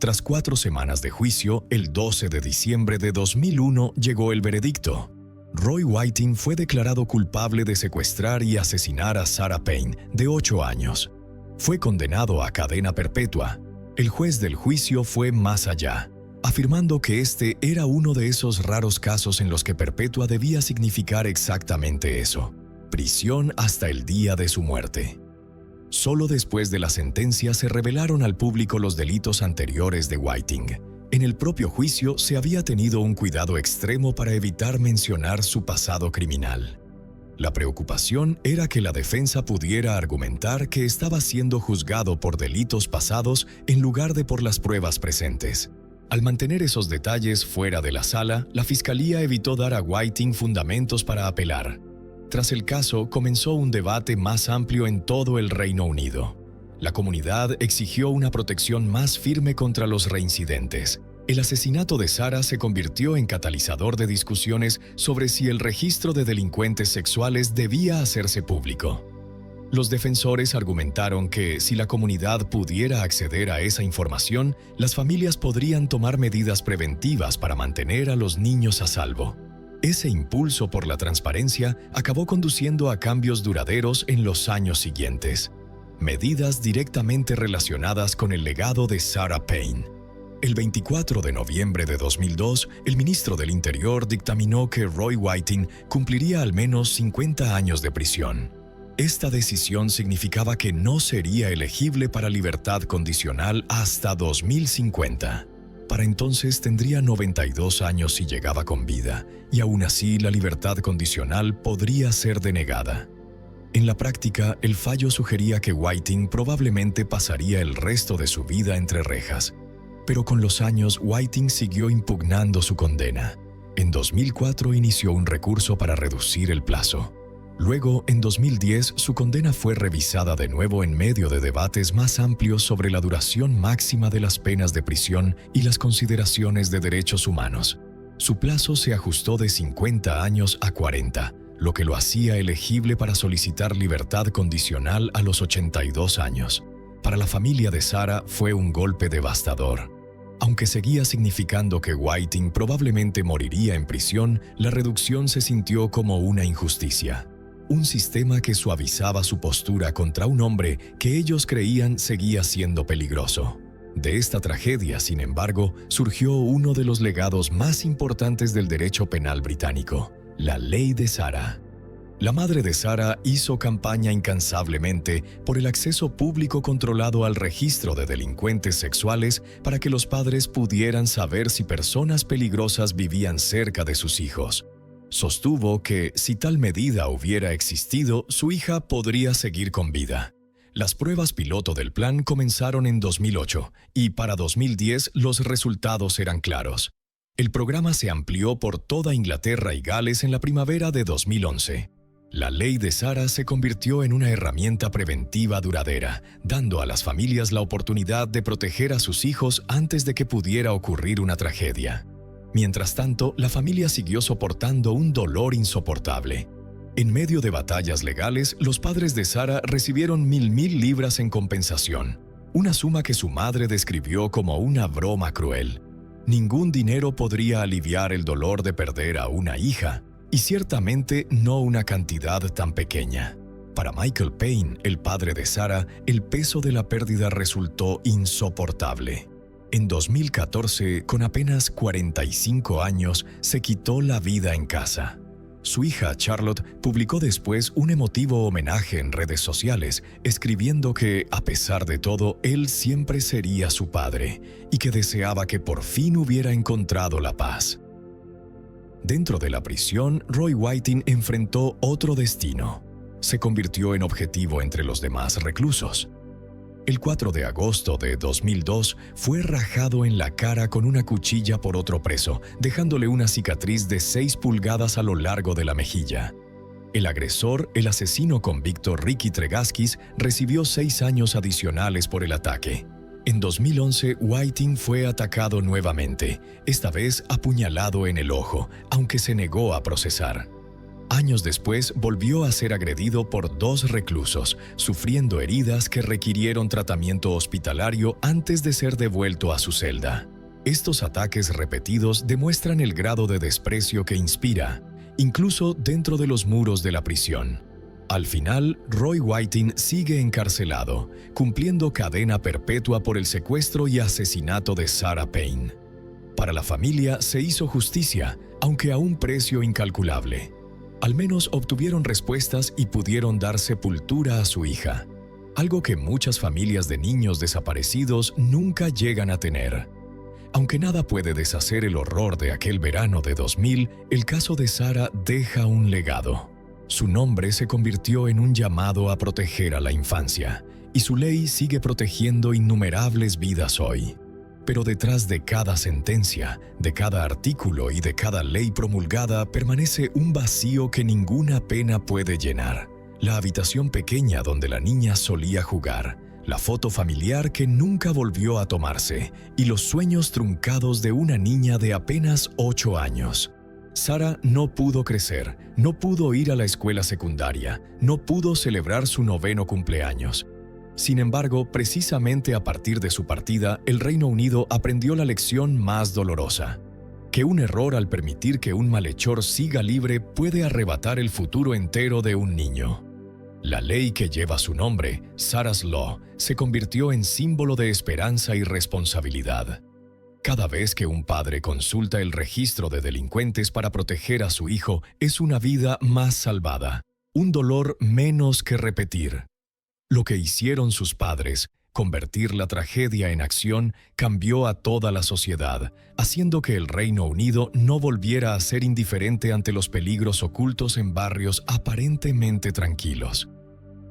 Tras 4 semanas de juicio, el 12 de diciembre de 2001 llegó el veredicto. Roy Whiting fue declarado culpable de secuestrar y asesinar a Sarah Payne, de 8 años. Fue condenado a cadena perpetua. El juez del juicio fue más allá, afirmando que este era uno de esos raros casos en los que perpetua debía significar exactamente eso: prisión hasta el día de su muerte. Solo después de la sentencia se revelaron al público los delitos anteriores de Whiting. En el propio juicio se había tenido un cuidado extremo para evitar mencionar su pasado criminal. La preocupación era que la defensa pudiera argumentar que estaba siendo juzgado por delitos pasados en lugar de por las pruebas presentes. Al mantener esos detalles fuera de la sala, la fiscalía evitó dar a Whiting fundamentos para apelar. Tras el caso, comenzó un debate más amplio en todo el Reino Unido. La comunidad exigió una protección más firme contra los reincidentes. El asesinato de Sarah se convirtió en catalizador de discusiones sobre si el registro de delincuentes sexuales debía hacerse público. Los defensores argumentaron que, si la comunidad pudiera acceder a esa información, las familias podrían tomar medidas preventivas para mantener a los niños a salvo. Ese impulso por la transparencia acabó conduciendo a cambios duraderos en los años siguientes. Medidas directamente relacionadas con el legado de Sarah Payne. El 24 de noviembre de 2002, el ministro del Interior dictaminó que Roy Whiting cumpliría al menos 50 años de prisión. Esta decisión significaba que no sería elegible para libertad condicional hasta 2050. Para entonces tendría 92 años si llegaba con vida, y aún así la libertad condicional podría ser denegada. En la práctica, el fallo sugería que Whiting probablemente pasaría el resto de su vida entre rejas. Pero con los años, Whiting siguió impugnando su condena. En 2004 inició un recurso para reducir el plazo. Luego, en 2010, su condena fue revisada de nuevo en medio de debates más amplios sobre la duración máxima de las penas de prisión y las consideraciones de derechos humanos. Su plazo se ajustó de 50 años a 40, lo que lo hacía elegible para solicitar libertad condicional a los 82 años. Para la familia de Sarah fue un golpe devastador. Aunque seguía significando que Whiting probablemente moriría en prisión, la reducción se sintió como una injusticia. Un sistema que suavizaba su postura contra un hombre que ellos creían seguía siendo peligroso. De esta tragedia, sin embargo, surgió uno de los legados más importantes del derecho penal británico: la Ley de Sarah. La madre de Sarah hizo campaña incansablemente por el acceso público controlado al registro de delincuentes sexuales para que los padres pudieran saber si personas peligrosas vivían cerca de sus hijos. Sostuvo que, si tal medida hubiera existido, su hija podría seguir con vida. Las pruebas piloto del plan comenzaron en 2008 y para 2010 los resultados eran claros. El programa se amplió por toda Inglaterra y Gales en la primavera de 2011. La Ley de Sarah se convirtió en una herramienta preventiva duradera, dando a las familias la oportunidad de proteger a sus hijos antes de que pudiera ocurrir una tragedia. Mientras tanto, la familia siguió soportando un dolor insoportable. En medio de batallas legales, los padres de Sarah recibieron 1.000 libras en compensación, una suma que su madre describió como una broma cruel. Ningún dinero podría aliviar el dolor de perder a una hija, y ciertamente no una cantidad tan pequeña. Para Michael Payne, el padre de Sarah, el peso de la pérdida resultó insoportable. En 2014, con apenas 45 años, se quitó la vida en casa. Su hija Charlotte publicó después un emotivo homenaje en redes sociales, escribiendo que, a pesar de todo, él siempre sería su padre y que deseaba que por fin hubiera encontrado la paz. Dentro de la prisión, Roy Whiting enfrentó otro destino. Se convirtió en objetivo entre los demás reclusos. El 4 de agosto de 2002 fue rajado en la cara con una cuchilla por otro preso, dejándole una cicatriz de 6 pulgadas a lo largo de la mejilla. El agresor, el asesino convicto Ricky Tregaskis, recibió 6 años adicionales por el ataque. En 2011, Whiting fue atacado nuevamente, esta vez apuñalado en el ojo, aunque se negó a procesar. Años después, volvió a ser agredido por 2 reclusos, sufriendo heridas que requirieron tratamiento hospitalario antes de ser devuelto a su celda. Estos ataques repetidos demuestran el grado de desprecio que inspira, incluso dentro de los muros de la prisión. Al final, Roy Whiting sigue encarcelado, cumpliendo cadena perpetua por el secuestro y asesinato de Sarah Payne. Para la familia se hizo justicia, aunque a un precio incalculable. Al menos obtuvieron respuestas y pudieron dar sepultura a su hija, algo que muchas familias de niños desaparecidos nunca llegan a tener. Aunque nada puede deshacer el horror de aquel verano de 2000, el caso de Sarah deja un legado. Su nombre se convirtió en un llamado a proteger a la infancia, y su ley sigue protegiendo innumerables vidas hoy. Pero detrás de cada sentencia, de cada artículo y de cada ley promulgada permanece un vacío que ninguna pena puede llenar. La habitación pequeña donde la niña solía jugar, la foto familiar que nunca volvió a tomarse y los sueños truncados de una niña de apenas 8 años. Sarah no pudo crecer, no pudo ir a la escuela secundaria, no pudo celebrar su 9º cumpleaños. Sin embargo, precisamente a partir de su partida, el Reino Unido aprendió la lección más dolorosa: que un error al permitir que un malhechor siga libre puede arrebatar el futuro entero de un niño. La ley que lleva su nombre, Sarah's Law, se convirtió en símbolo de esperanza y responsabilidad. Cada vez que un padre consulta el registro de delincuentes para proteger a su hijo, es una vida más salvada, un dolor menos que repetir. Lo que hicieron sus padres, convertir la tragedia en acción, cambió a toda la sociedad, haciendo que el Reino Unido no volviera a ser indiferente ante los peligros ocultos en barrios aparentemente tranquilos.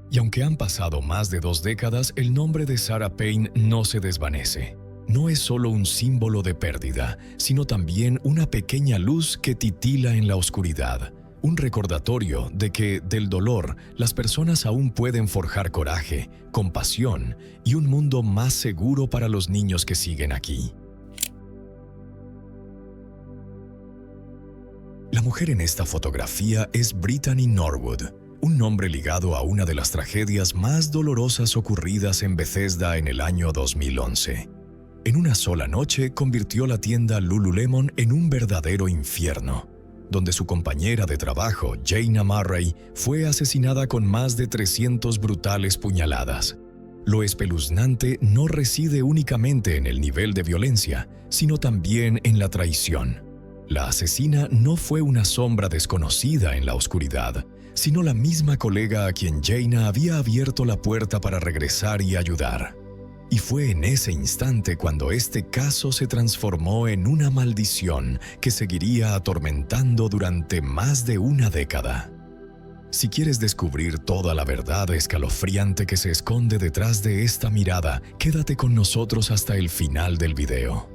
Y aunque han pasado más de 2 décadas, el nombre de Sarah Payne no se desvanece. No es solo un símbolo de pérdida, sino también una pequeña luz que titila en la oscuridad. Un recordatorio de que, del dolor, las personas aún pueden forjar coraje, compasión y un mundo más seguro para los niños que siguen aquí. La mujer en esta fotografía es Brittany Norwood, un nombre ligado a una de las tragedias más dolorosas ocurridas en Bethesda en el año 2011. En una sola noche convirtió la tienda Lululemon en un verdadero infierno, donde su compañera de trabajo, Jayna Murray, fue asesinada con más de 300 brutales puñaladas. Lo espeluznante no reside únicamente en el nivel de violencia, sino también en la traición. La asesina no fue una sombra desconocida en la oscuridad, sino la misma colega a quien Jayna había abierto la puerta para regresar y ayudar. Y fue en ese instante cuando este caso se transformó en una maldición que seguiría atormentando durante más de una década. Si quieres descubrir toda la verdad escalofriante que se esconde detrás de esta mirada, quédate con nosotros hasta el final del video.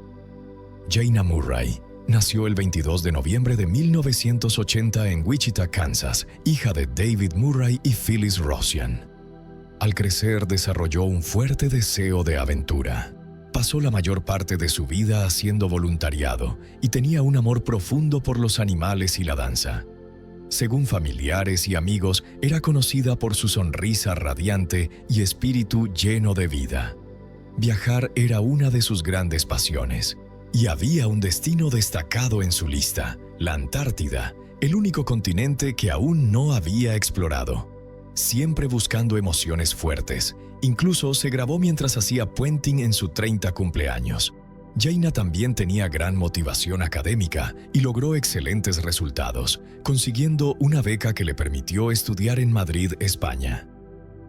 Jayna Murray nació el 22 de noviembre de 1980 en Wichita, Kansas, hija de David Murray y Phyllis Rosian. Al crecer desarrolló un fuerte deseo de aventura. Pasó la mayor parte de su vida haciendo voluntariado y tenía un amor profundo por los animales y la danza. Según familiares y amigos, era conocida por su sonrisa radiante y espíritu lleno de vida. Viajar era una de sus grandes pasiones, y había un destino destacado en su lista: la Antártida, el único continente que aún no había explorado. Siempre buscando emociones fuertes. Incluso se grabó mientras hacía puenting en su 30 cumpleaños. Jaina también tenía gran motivación académica y logró excelentes resultados, consiguiendo una beca que le permitió estudiar en Madrid, España.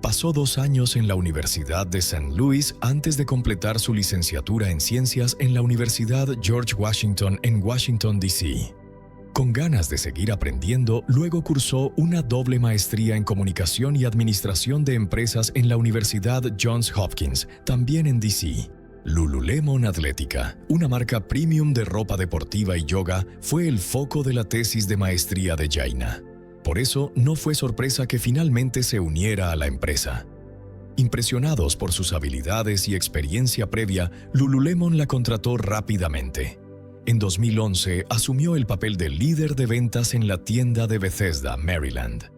Pasó 2 años en la Universidad de St. Louis antes de completar su licenciatura en Ciencias en la Universidad George Washington en Washington, D.C. Con ganas de seguir aprendiendo, luego cursó una doble maestría en Comunicación y Administración de Empresas en la Universidad Johns Hopkins, también en D.C. Lululemon Athletica, una marca premium de ropa deportiva y yoga, fue el foco de la tesis de maestría de Jaina. Por eso, no fue sorpresa que finalmente se uniera a la empresa. Impresionados por sus habilidades y experiencia previa, Lululemon la contrató rápidamente. En 2011, asumió el papel de líder de ventas en la tienda de Bethesda, Maryland.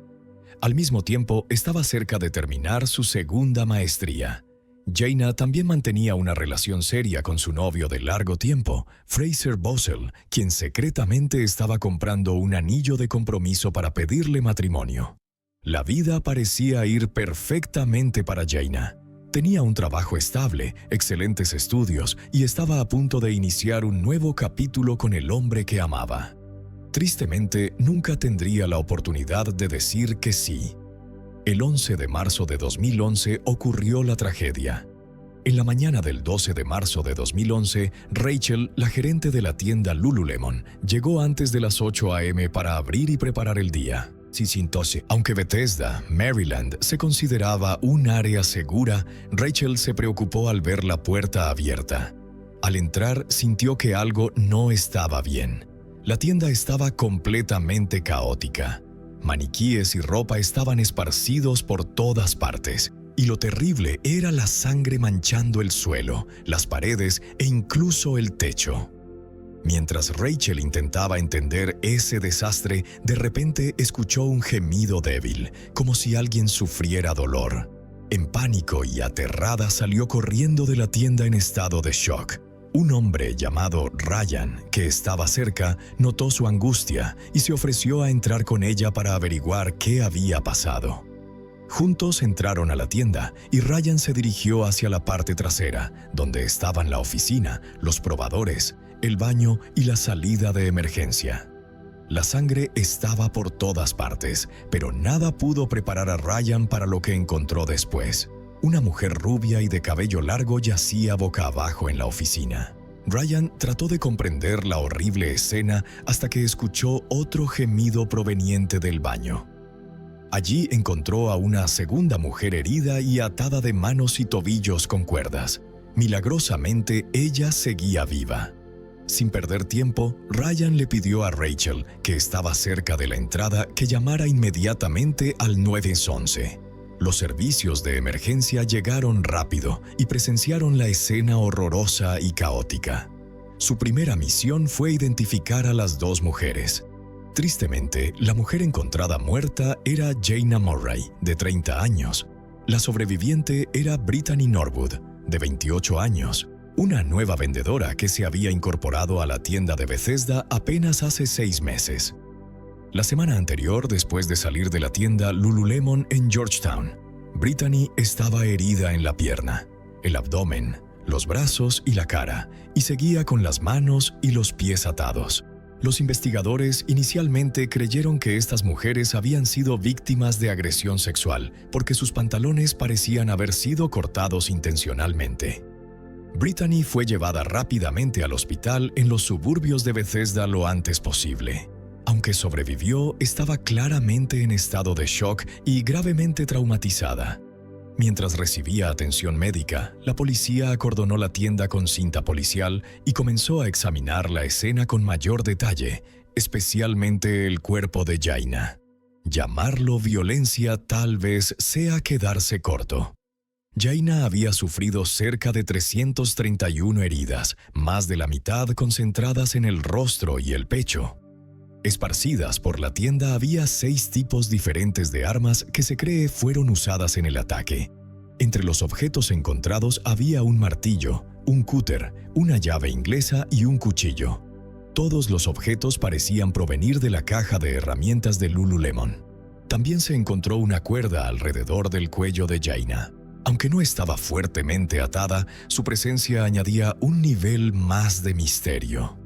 Al mismo tiempo, estaba cerca de terminar su segunda maestría. Jaina también mantenía una relación seria con su novio de largo tiempo, Fraser Boswell, quien secretamente estaba comprando un anillo de compromiso para pedirle matrimonio. La vida parecía ir perfectamente para Jaina. Tenía un trabajo estable, excelentes estudios y estaba a punto de iniciar un nuevo capítulo con el hombre que amaba. Tristemente, nunca tendría la oportunidad de decir que sí. El 11 de marzo de 2011 ocurrió la tragedia. En la mañana del 12 de marzo de 2011, Rachel, la gerente de la tienda Lululemon, llegó antes de las 8 a.m. para abrir y preparar el día. Aunque Bethesda, Maryland, se consideraba un área segura, Rachel se preocupó al ver la puerta abierta. Al entrar, sintió que algo no estaba bien. La tienda estaba completamente caótica. Maniquíes y ropa estaban esparcidos por todas partes, y lo terrible era la sangre manchando el suelo, las paredes e incluso el techo. Mientras Rachel intentaba entender ese desastre, de repente escuchó un gemido débil, como si alguien sufriera dolor. En pánico y aterrada salió corriendo de la tienda en estado de shock. Un hombre llamado Ryan, que estaba cerca, notó su angustia y se ofreció a entrar con ella para averiguar qué había pasado. Juntos entraron a la tienda y Ryan se dirigió hacia la parte trasera, donde estaban la oficina, los probadores, el baño y la salida de emergencia. La sangre estaba por todas partes, pero nada pudo preparar a Ryan para lo que encontró después. Una mujer rubia y de cabello largo yacía boca abajo en la oficina. Ryan trató de comprender la horrible escena hasta que escuchó otro gemido proveniente del baño. Allí encontró a una segunda mujer herida y atada de manos y tobillos con cuerdas. Milagrosamente, ella seguía viva. Sin perder tiempo, Ryan le pidió a Rachel, que estaba cerca de la entrada, que llamara inmediatamente al 911. Los servicios de emergencia llegaron rápido y presenciaron la escena horrorosa y caótica. Su primera misión fue identificar a las 2 mujeres. Tristemente, la mujer encontrada muerta era Jaina Murray, de 30 años. La sobreviviente era Brittany Norwood, de 28 años, una nueva vendedora que se había incorporado a la tienda de Bethesda apenas hace 6 meses. La semana anterior, después de salir de la tienda Lululemon en Georgetown, Brittany estaba herida en la pierna, el abdomen, los brazos y la cara, y seguía con las manos y los pies atados. Los investigadores inicialmente creyeron que estas mujeres habían sido víctimas de agresión sexual porque sus pantalones parecían haber sido cortados intencionalmente. Brittany fue llevada rápidamente al hospital en los suburbios de Bethesda lo antes posible. Aunque sobrevivió, estaba claramente en estado de shock y gravemente traumatizada. Mientras recibía atención médica, la policía acordonó la tienda con cinta policial y comenzó a examinar la escena con mayor detalle, especialmente el cuerpo de Jaina. Llamarlo violencia tal vez sea quedarse corto. Jaina había sufrido cerca de 331 heridas, más de la mitad concentradas en el rostro y el pecho. Esparcidas por la tienda había 6 tipos diferentes de armas que se cree fueron usadas en el ataque. Entre los objetos encontrados había un martillo, un cúter, una llave inglesa y un cuchillo. Todos los objetos parecían provenir de la caja de herramientas de Lululemon. También se encontró una cuerda alrededor del cuello de Jaina. Aunque no estaba fuertemente atada, su presencia añadía un nivel más de misterio.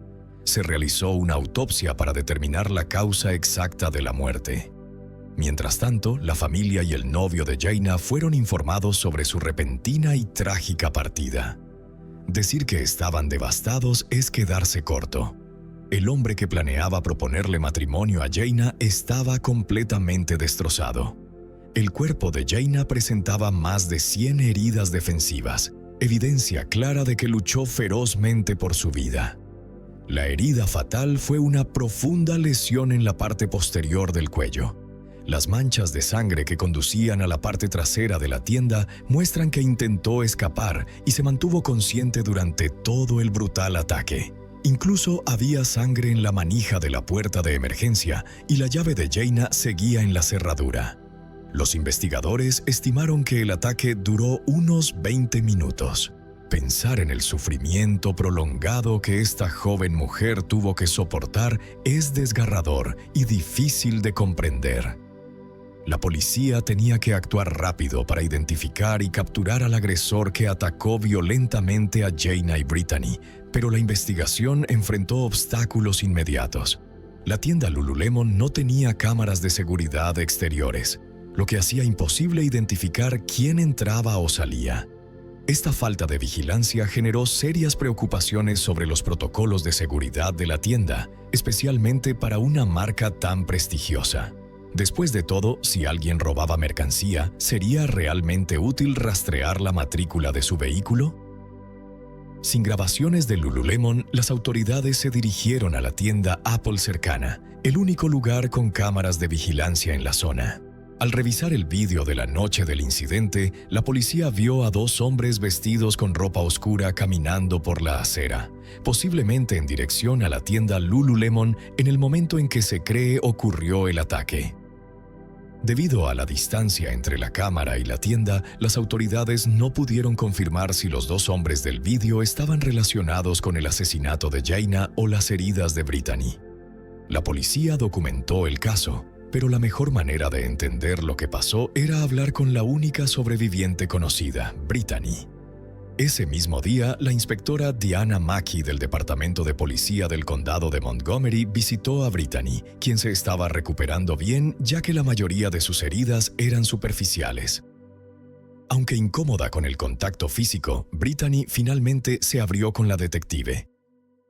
Se realizó una autopsia para determinar la causa exacta de la muerte. Mientras tanto, la familia y el novio de Jaina fueron informados sobre su repentina y trágica partida. Decir que estaban devastados es quedarse corto. El hombre que planeaba proponerle matrimonio a Jaina estaba completamente destrozado. El cuerpo de Jaina presentaba más de 100 heridas defensivas, evidencia clara de que luchó ferozmente por su vida. La herida fatal fue una profunda lesión en la parte posterior del cuello. Las manchas de sangre que conducían a la parte trasera de la tienda muestran que intentó escapar y se mantuvo consciente durante todo el brutal ataque. Incluso había sangre en la manija de la puerta de emergencia y la llave de Jaina seguía en la cerradura. Los investigadores estimaron que el ataque duró unos 20 minutos. Pensar en el sufrimiento prolongado que esta joven mujer tuvo que soportar es desgarrador y difícil de comprender. La policía tenía que actuar rápido para identificar y capturar al agresor que atacó violentamente a Jaina y Brittany, pero la investigación enfrentó obstáculos inmediatos. La tienda Lululemon no tenía cámaras de seguridad exteriores, lo que hacía imposible identificar quién entraba o salía. Esta falta de vigilancia generó serias preocupaciones sobre los protocolos de seguridad de la tienda, especialmente para una marca tan prestigiosa. Después de todo, si alguien robaba mercancía, ¿sería realmente útil rastrear la matrícula de su vehículo? Sin grabaciones de Lululemon, las autoridades se dirigieron a la tienda Apple cercana, el único lugar con cámaras de vigilancia en la zona. Al revisar el vídeo de la noche del incidente, la policía vio a dos hombres vestidos con ropa oscura caminando por la acera, posiblemente en dirección a la tienda Lululemon en el momento en que se cree ocurrió el ataque. Debido a la distancia entre la cámara y la tienda, las autoridades no pudieron confirmar si los dos hombres del vídeo estaban relacionados con el asesinato de Jaina o las heridas de Brittany. La policía documentó el caso, pero la mejor manera de entender lo que pasó era hablar con la única sobreviviente conocida, Brittany. Ese mismo día, la inspectora Diana Mackey del Departamento de Policía del Condado de Montgomery visitó a Brittany, quien se estaba recuperando bien ya que la mayoría de sus heridas eran superficiales. Aunque incómoda con el contacto físico, Brittany finalmente se abrió con la detective.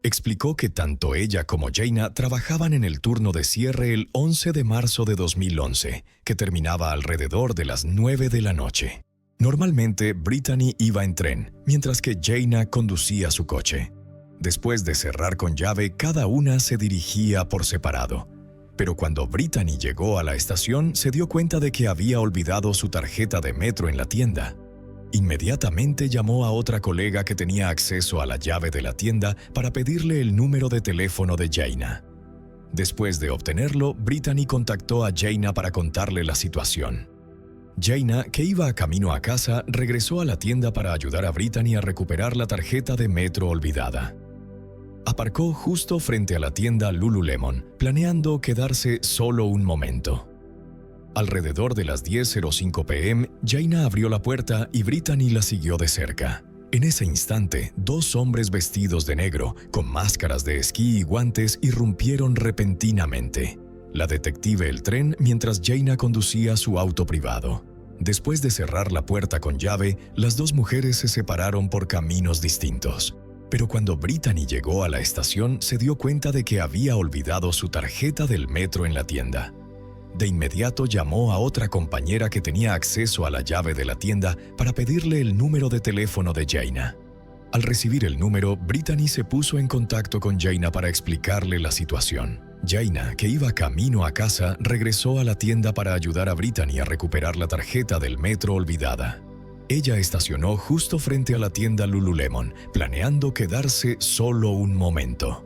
Explicó que tanto ella como Jaina trabajaban en el turno de cierre el 11 de marzo de 2011, que terminaba alrededor de las 9 de la noche. Normalmente, Brittany iba en tren, mientras que Jaina conducía su coche. Después de cerrar con llave, cada una se dirigía por separado. Pero cuando Brittany llegó a la estación, se dio cuenta de que había olvidado su tarjeta de metro en la tienda. Inmediatamente llamó a otra colega que tenía acceso a la llave de la tienda para pedirle el número de teléfono de Jaina. Después de obtenerlo, Brittany contactó a Jaina para contarle la situación. Jaina, que iba camino a casa, regresó a la tienda para ayudar a Brittany a recuperar la tarjeta de metro olvidada. Aparcó justo frente a la tienda Lululemon, planeando quedarse solo un momento. Alrededor de las 10:05 p.m., Jaina abrió la puerta y Brittany la siguió de cerca. En ese instante, dos hombres vestidos de negro, con máscaras de esquí y guantes, irrumpieron repentinamente. La detective el tren mientras Jaina conducía su auto privado. Después de cerrar la puerta con llave, las dos mujeres se separaron por caminos distintos. Pero cuando Brittany llegó a la estación, se dio cuenta de que había olvidado su tarjeta del metro en la tienda. De inmediato llamó a otra compañera que tenía acceso a la llave de la tienda para pedirle el número de teléfono de Jaina. Al recibir el número, Brittany se puso en contacto con Jaina para explicarle la situación. Jaina, que iba camino a casa, regresó a la tienda para ayudar a Brittany a recuperar la tarjeta del metro olvidada. Ella estacionó justo frente a la tienda Lululemon, planeando quedarse solo un momento.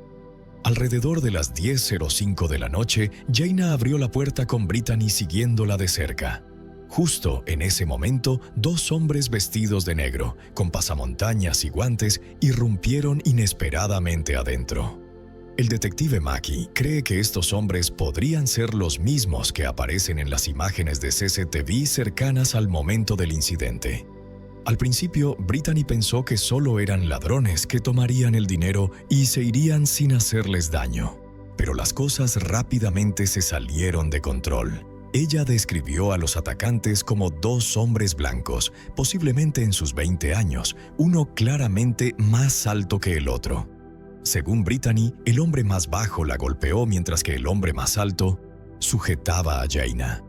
Alrededor de las 10:05 de la noche, Jaina abrió la puerta con Brittany siguiéndola de cerca. Justo en ese momento, dos hombres vestidos de negro, con pasamontañas y guantes, irrumpieron inesperadamente adentro. El detective Mackey cree que estos hombres podrían ser los mismos que aparecen en las imágenes de CCTV cercanas al momento del incidente. Al principio, Brittany pensó que solo eran ladrones que tomarían el dinero y se irían sin hacerles daño. Pero las cosas rápidamente se salieron de control. Ella describió a los atacantes como dos hombres blancos, posiblemente en sus 20 años, uno claramente más alto que el otro. Según Brittany, el hombre más bajo la golpeó mientras que el hombre más alto sujetaba a Jaina.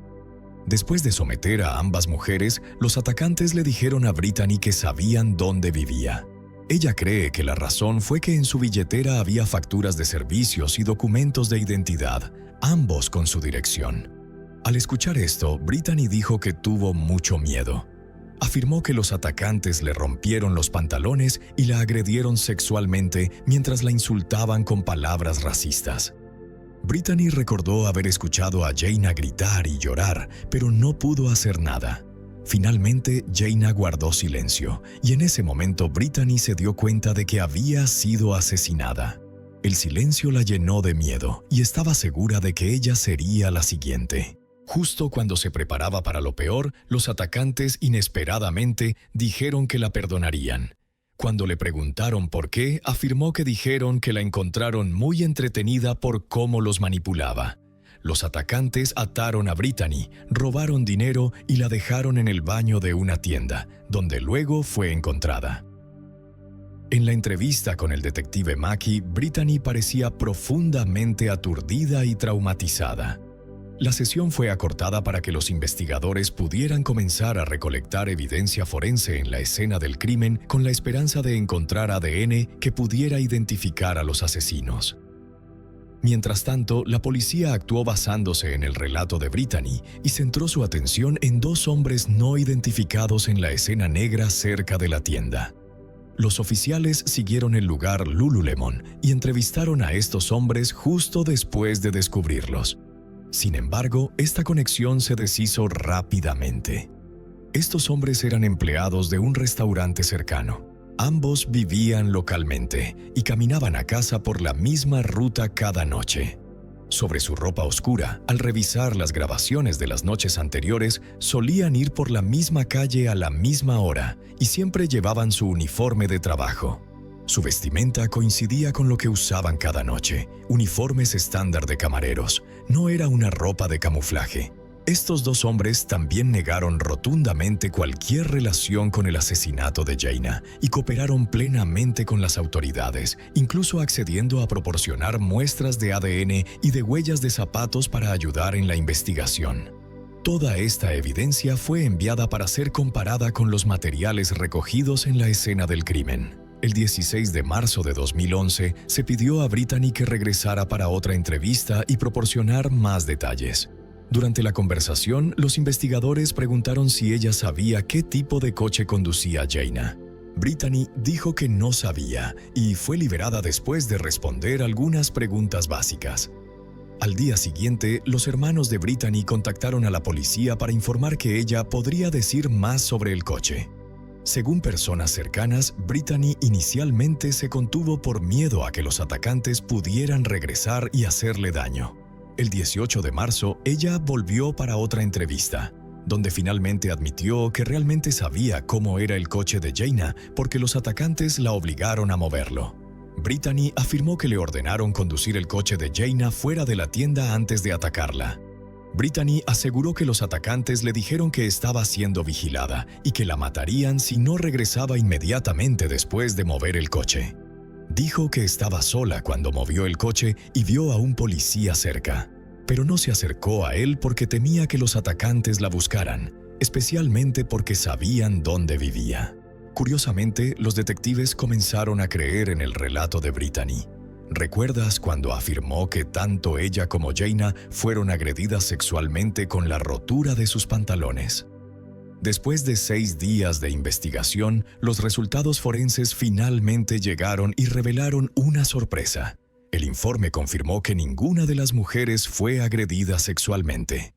Después de someter a ambas mujeres, los atacantes le dijeron a Brittany que sabían dónde vivía. Ella cree que la razón fue que en su billetera había facturas de servicios y documentos de identidad, ambos con su dirección. Al escuchar esto, Brittany dijo que tuvo mucho miedo. Afirmó que los atacantes le rompieron los pantalones y la agredieron sexualmente mientras la insultaban con palabras racistas. Brittany recordó haber escuchado a Jaina gritar y llorar, pero no pudo hacer nada. Finalmente, Jaina guardó silencio, y en ese momento Brittany se dio cuenta de que había sido asesinada. El silencio la llenó de miedo, y estaba segura de que ella sería la siguiente. Justo cuando se preparaba para lo peor, los atacantes inesperadamente dijeron que la perdonarían. Cuando le preguntaron por qué, afirmó que dijeron que la encontraron muy entretenida por cómo los manipulaba. Los atacantes ataron a Brittany, robaron dinero y la dejaron en el baño de una tienda, donde luego fue encontrada. En la entrevista con el detective Mackey, Brittany parecía profundamente aturdida y traumatizada. La sesión fue acortada para que los investigadores pudieran comenzar a recolectar evidencia forense en la escena del crimen con la esperanza de encontrar ADN que pudiera identificar a los asesinos. Mientras tanto, la policía actuó basándose en el relato de Brittany y centró su atención en dos hombres no identificados en la escena negra cerca de la tienda. Los oficiales siguieron el lugar Lululemon y entrevistaron a estos hombres justo después de descubrirlos. Sin embargo, esta conexión se deshizo rápidamente. Estos hombres eran empleados de un restaurante cercano. Ambos vivían localmente y caminaban a casa por la misma ruta cada noche. Sobre su ropa oscura, al revisar las grabaciones de las noches anteriores, solían ir por la misma calle a la misma hora y siempre llevaban su uniforme de trabajo. Su vestimenta coincidía con lo que usaban cada noche, uniformes estándar de camareros, no era una ropa de camuflaje. Estos dos hombres también negaron rotundamente cualquier relación con el asesinato de Jaina y cooperaron plenamente con las autoridades, incluso accediendo a proporcionar muestras de ADN y de huellas de zapatos para ayudar en la investigación. Toda esta evidencia fue enviada para ser comparada con los materiales recogidos en la escena del crimen. El 16 de marzo de 2011 se pidió a Brittany que regresara para otra entrevista y proporcionar más detalles. Durante la conversación, los investigadores preguntaron si ella sabía qué tipo de coche conducía Jaina. Brittany dijo que no sabía y fue liberada después de responder algunas preguntas básicas. Al día siguiente, los hermanos de Brittany contactaron a la policía para informar que ella podría decir más sobre el coche. Según personas cercanas, Brittany inicialmente se contuvo por miedo a que los atacantes pudieran regresar y hacerle daño. El 18 de marzo, ella volvió para otra entrevista, donde finalmente admitió que realmente sabía cómo era el coche de Jaina porque los atacantes la obligaron a moverlo. Brittany afirmó que le ordenaron conducir el coche de Jaina fuera de la tienda antes de atacarla. Brittany aseguró que los atacantes le dijeron que estaba siendo vigilada y que la matarían si no regresaba inmediatamente después de mover el coche. Dijo que estaba sola cuando movió el coche y vio a un policía cerca, pero no se acercó a él porque temía que los atacantes la buscaran, especialmente porque sabían dónde vivía. Curiosamente, los detectives comenzaron a creer en el relato de Brittany. ¿Recuerdas cuando afirmó que tanto ella como Jaina fueron agredidas sexualmente con la rotura de sus pantalones? Después de 6 días de investigación, los resultados forenses finalmente llegaron y revelaron una sorpresa. El informe confirmó que ninguna de las mujeres fue agredida sexualmente.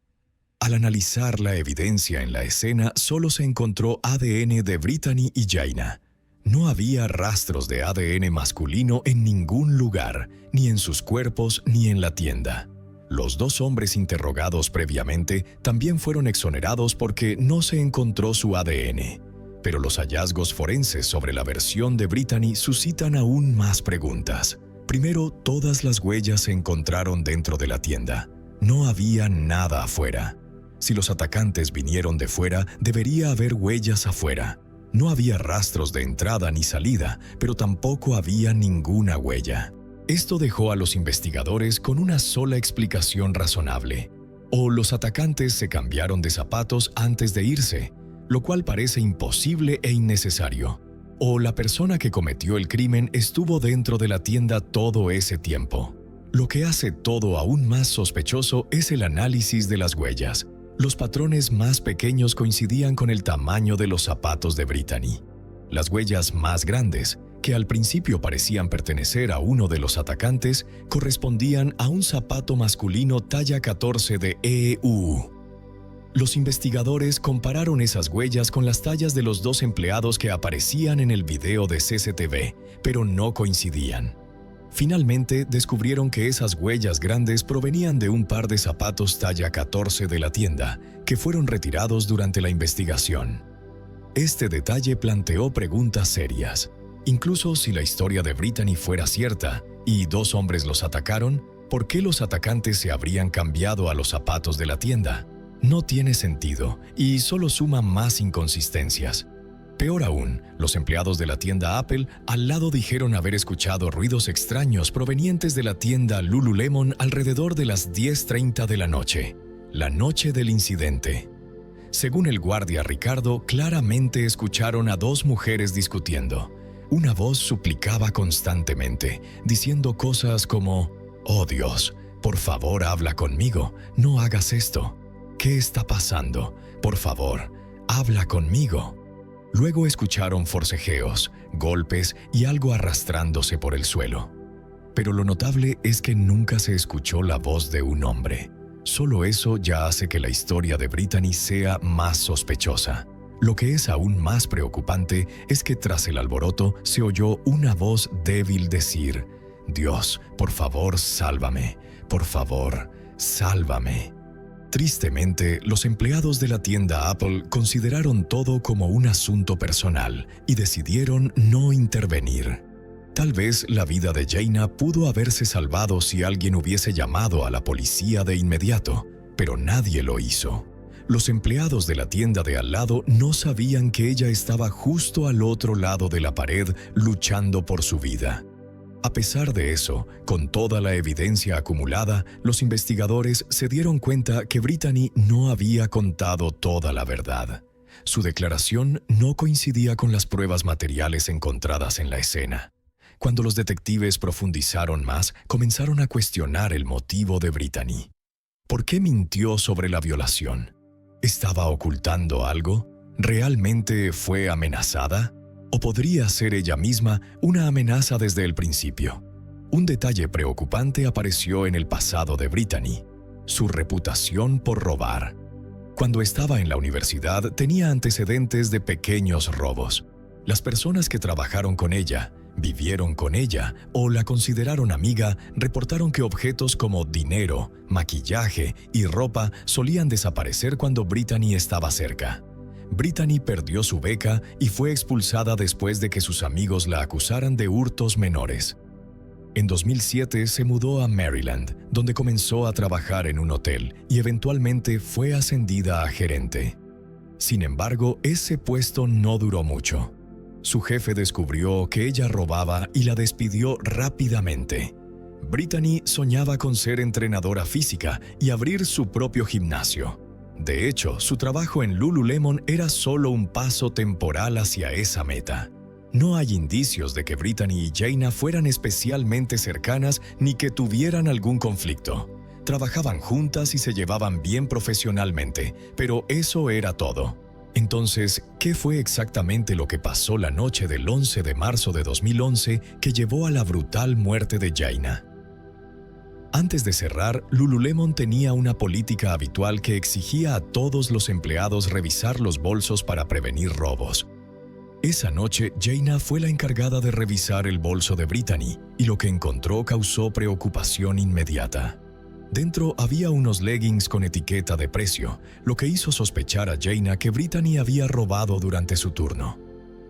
Al analizar la evidencia en la escena, solo se encontró ADN de Brittany y Jaina. No había rastros de ADN masculino en ningún lugar, ni en sus cuerpos ni en la tienda. Los 2 hombres interrogados previamente también fueron exonerados porque no se encontró su ADN. Pero los hallazgos forenses sobre la versión de Brittany suscitan aún más preguntas. Primero, todas las huellas se encontraron dentro de la tienda. No había nada afuera. Si los atacantes vinieron de fuera, debería haber huellas afuera. No había rastros de entrada ni salida, pero tampoco había ninguna huella. Esto dejó a los investigadores con una sola explicación razonable. O los atacantes se cambiaron de zapatos antes de irse, lo cual parece imposible e innecesario. O la persona que cometió el crimen estuvo dentro de la tienda todo ese tiempo. Lo que hace todo aún más sospechoso es el análisis de las huellas. Los patrones más pequeños coincidían con el tamaño de los zapatos de Brittany. Las huellas más grandes, que al principio parecían pertenecer a uno de los atacantes, correspondían a un zapato masculino talla 14 de EU. Los investigadores compararon esas huellas con las tallas de los dos empleados que aparecían en el video de CCTV, pero no coincidían. Finalmente, descubrieron que esas huellas grandes provenían de un par de zapatos talla 14 de la tienda, que fueron retirados durante la investigación. Este detalle planteó preguntas serias. Incluso si la historia de Brittany fuera cierta y dos hombres los atacaron, ¿por qué los atacantes se habrían cambiado a los zapatos de la tienda? No tiene sentido y solo suma más inconsistencias. Peor aún, los empleados de la tienda Apple al lado dijeron haber escuchado ruidos extraños provenientes de la tienda Lululemon alrededor de las 10:30 de la noche del incidente. Según el guardia Ricardo, claramente escucharon a dos mujeres discutiendo. Una voz suplicaba constantemente, diciendo cosas como: «Oh Dios, por favor habla conmigo, no hagas esto. ¿Qué está pasando? Por favor, habla conmigo». Luego escucharon forcejeos, golpes y algo arrastrándose por el suelo. Pero lo notable es que nunca se escuchó la voz de un hombre. Solo eso ya hace que la historia de Brittany sea más sospechosa. Lo que es aún más preocupante es que tras el alboroto se oyó una voz débil decir: «Dios, por favor, sálvame. Por favor, sálvame». Tristemente, los empleados de la tienda Apple consideraron todo como un asunto personal y decidieron no intervenir. Tal vez la vida de Jaina pudo haberse salvado si alguien hubiese llamado a la policía de inmediato, pero nadie lo hizo. Los empleados de la tienda de al lado no sabían que ella estaba justo al otro lado de la pared luchando por su vida. A pesar de eso, con toda la evidencia acumulada, los investigadores se dieron cuenta que Brittany no había contado toda la verdad. Su declaración no coincidía con las pruebas materiales encontradas en la escena. Cuando los detectives profundizaron más, comenzaron a cuestionar el motivo de Brittany. ¿Por qué mintió sobre la violación? ¿Estaba ocultando algo? ¿Realmente fue amenazada? ¿O podría ser ella misma una amenaza desde el principio? Un detalle preocupante apareció en el pasado de Brittany: su reputación por robar. Cuando estaba en la universidad tenía antecedentes de pequeños robos. Las personas que trabajaron con ella, vivieron con ella o la consideraron amiga reportaron que objetos como dinero, maquillaje y ropa solían desaparecer cuando Brittany estaba cerca. Brittany perdió su beca y fue expulsada después de que sus amigos la acusaran de hurtos menores. En 2007 se mudó a Maryland, donde comenzó a trabajar en un hotel y eventualmente fue ascendida a gerente. Sin embargo, ese puesto no duró mucho. Su jefe descubrió que ella robaba y la despidió rápidamente. Brittany soñaba con ser entrenadora física y abrir su propio gimnasio. De hecho, su trabajo en Lululemon era solo un paso temporal hacia esa meta. No hay indicios de que Brittany y Jaina fueran especialmente cercanas ni que tuvieran algún conflicto. Trabajaban juntas y se llevaban bien profesionalmente, pero eso era todo. Entonces, ¿qué fue exactamente lo que pasó la noche del 11 de marzo de 2011 que llevó a la brutal muerte de Jaina? Antes de cerrar, Lululemon tenía una política habitual que exigía a todos los empleados revisar los bolsos para prevenir robos. Esa noche, Jaina fue la encargada de revisar el bolso de Brittany y lo que encontró causó preocupación inmediata. Dentro había unos leggings con etiqueta de precio, lo que hizo sospechar a Jaina que Brittany había robado durante su turno.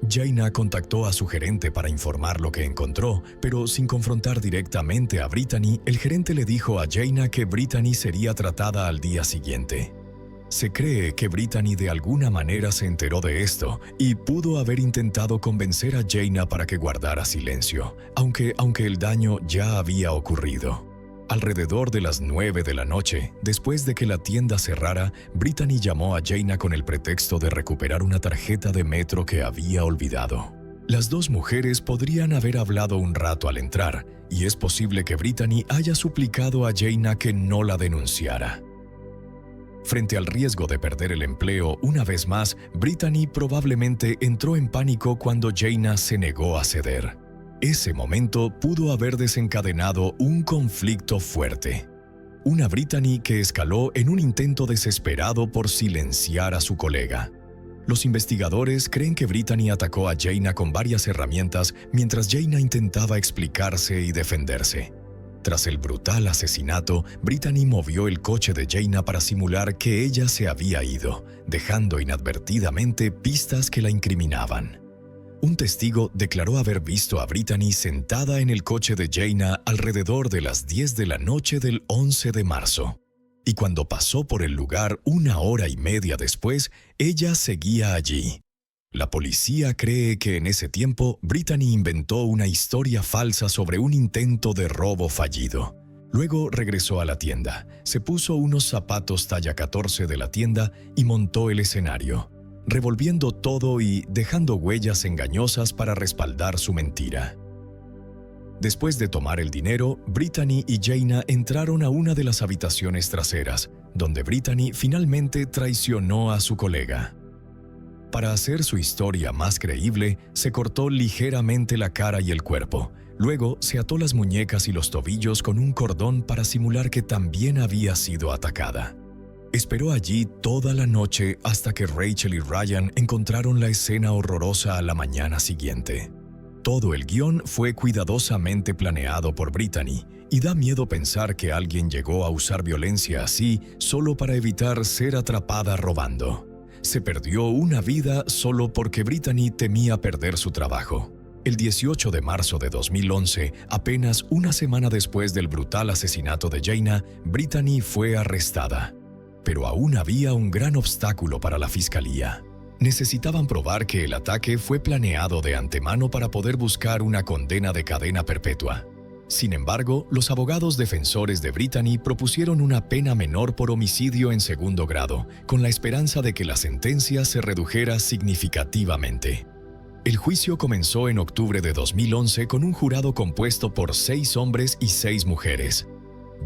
Jaina contactó a su gerente para informar lo que encontró, pero sin confrontar directamente a Brittany, el gerente le dijo a Jaina que Brittany sería tratada al día siguiente. Se cree que Brittany de alguna manera se enteró de esto y pudo haber intentado convencer a Jaina para que guardara silencio, aunque el daño ya había ocurrido. Alrededor de las 9 de la noche, después de que la tienda cerrara, Brittany llamó a Jaina con el pretexto de recuperar una tarjeta de metro que había olvidado. Las dos mujeres podrían haber hablado un rato al entrar, y es posible que Brittany haya suplicado a Jaina que no la denunciara. Frente al riesgo de perder el empleo una vez más, Brittany probablemente entró en pánico cuando Jaina se negó a ceder. Ese momento pudo haber desencadenado un conflicto fuerte. Una Brittany que escaló en un intento desesperado por silenciar a su colega. Los investigadores creen que Brittany atacó a Jaina con varias herramientas mientras Jaina intentaba explicarse y defenderse. Tras el brutal asesinato, Brittany movió el coche de Jaina para simular que ella se había ido, dejando inadvertidamente pistas que la incriminaban. Un testigo declaró haber visto a Brittany sentada en el coche de Jaina alrededor de las 10 de la noche del 11 de marzo. Y cuando pasó por el lugar 1 hora y media después, ella seguía allí. La policía cree que en ese tiempo Brittany inventó una historia falsa sobre un intento de robo fallido. Luego regresó a la tienda, se puso unos zapatos talla 14 de la tienda y montó el escenario, revolviendo todo y dejando huellas engañosas para respaldar su mentira. Después de tomar el dinero, Brittany y Jaina entraron a una de las habitaciones traseras, donde Brittany finalmente traicionó a su colega. Para hacer su historia más creíble, se cortó ligeramente la cara y el cuerpo. Luego se ató las muñecas y los tobillos con un cordón para simular que también había sido atacada. Esperó allí toda la noche hasta que Rachel y Ryan encontraron la escena horrorosa a la mañana siguiente. Todo el guión fue cuidadosamente planeado por Brittany, y da miedo pensar que alguien llegó a usar violencia así solo para evitar ser atrapada robando. Se perdió una vida solo porque Brittany temía perder su trabajo. El 18 de marzo de 2011, apenas una semana después del brutal asesinato de Jaina, Brittany fue arrestada. Pero aún había un gran obstáculo para la fiscalía. Necesitaban probar que el ataque fue planeado de antemano para poder buscar una condena de cadena perpetua. Sin embargo, los abogados defensores de Brittany propusieron una pena menor por homicidio en segundo grado, con la esperanza de que la sentencia se redujera significativamente. El juicio comenzó en octubre de 2011 con un jurado compuesto por 6 hombres y 6 mujeres.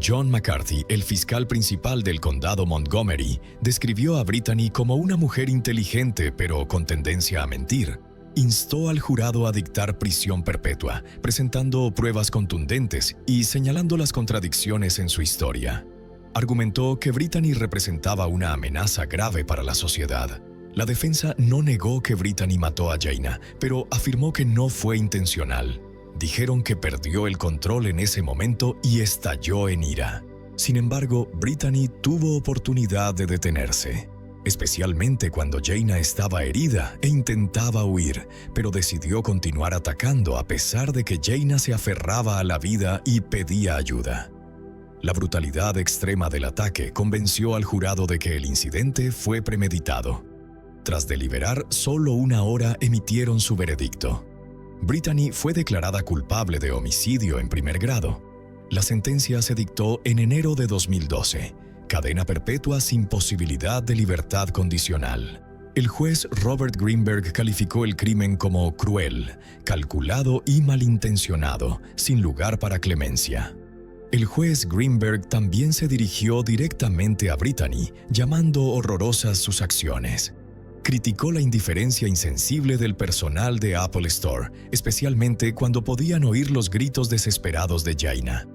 John McCarthy, el fiscal principal del condado Montgomery, describió a Brittany como una mujer inteligente pero con tendencia a mentir. Instó al jurado a dictar prisión perpetua, presentando pruebas contundentes y señalando las contradicciones en su historia. Argumentó que Brittany representaba una amenaza grave para la sociedad. La defensa no negó que Brittany mató a Jaina, pero afirmó que no fue intencional. Dijeron que perdió el control en ese momento y estalló en ira. Sin embargo, Brittany tuvo oportunidad de detenerse, especialmente cuando Jaina estaba herida e intentaba huir, pero decidió continuar atacando a pesar de que Jaina se aferraba a la vida y pedía ayuda. La brutalidad extrema del ataque convenció al jurado de que el incidente fue premeditado. Tras deliberar solo 1 hora, emitieron su veredicto. Brittany fue declarada culpable de homicidio en primer grado. La sentencia se dictó en enero de 2012, cadena perpetua sin posibilidad de libertad condicional. El juez Robert Greenberg calificó el crimen como cruel, calculado y malintencionado, sin lugar para clemencia. El juez Greenberg también se dirigió directamente a Brittany, llamando horrorosas sus acciones. Criticó la indiferencia insensible del personal de Apple Store, especialmente cuando podían oír los gritos desesperados de Jaina.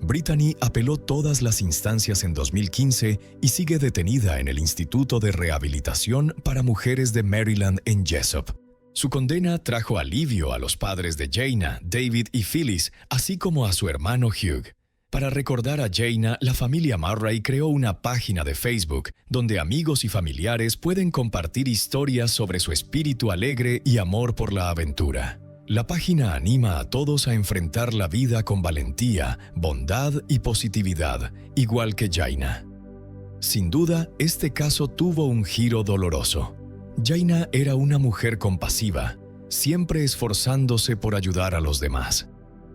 Brittany apeló todas las instancias en 2015 y sigue detenida en el Instituto de Rehabilitación para Mujeres de Maryland en Jessup. Su condena trajo alivio a los padres de Jaina, David y Phyllis, así como a su hermano Hugh. Para recordar a Jaina, la familia Murray creó una página de Facebook donde amigos y familiares pueden compartir historias sobre su espíritu alegre y amor por la aventura. La página anima a todos a enfrentar la vida con valentía, bondad y positividad, igual que Jaina. Sin duda, este caso tuvo un giro doloroso. Jaina era una mujer compasiva, siempre esforzándose por ayudar a los demás.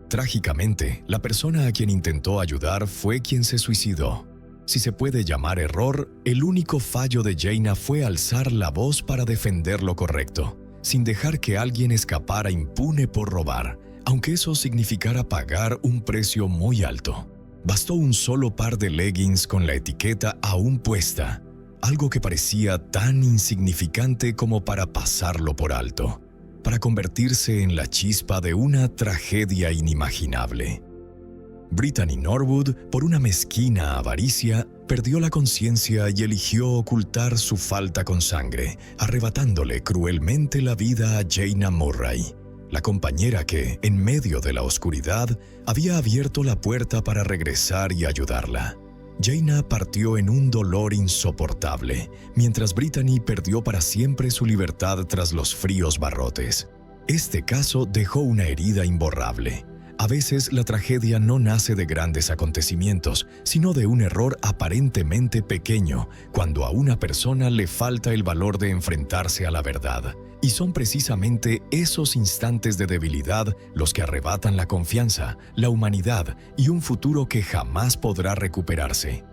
Trágicamente, la persona a quien intentó ayudar fue quien se suicidó. Si se puede llamar error, el único fallo de Jaina fue alzar la voz para defender lo correcto, sin dejar que alguien escapara impune por robar, aunque eso significara pagar un precio muy alto. Bastó un solo par de leggings con la etiqueta aún puesta, algo que parecía tan insignificante como para pasarlo por alto, para convertirse en la chispa de una tragedia inimaginable. Brittany Norwood, por una mezquina avaricia, perdió la conciencia y eligió ocultar su falta con sangre, arrebatándole cruelmente la vida a Jaina Murray, la compañera que, en medio de la oscuridad, había abierto la puerta para regresar y ayudarla. Jaina partió en un dolor insoportable, mientras Brittany perdió para siempre su libertad tras los fríos barrotes. Este caso dejó una herida imborrable. A veces la tragedia no nace de grandes acontecimientos, sino de un error aparentemente pequeño, cuando a una persona le falta el valor de enfrentarse a la verdad. Y son precisamente esos instantes de debilidad los que arrebatan la confianza, la humanidad y un futuro que jamás podrá recuperarse.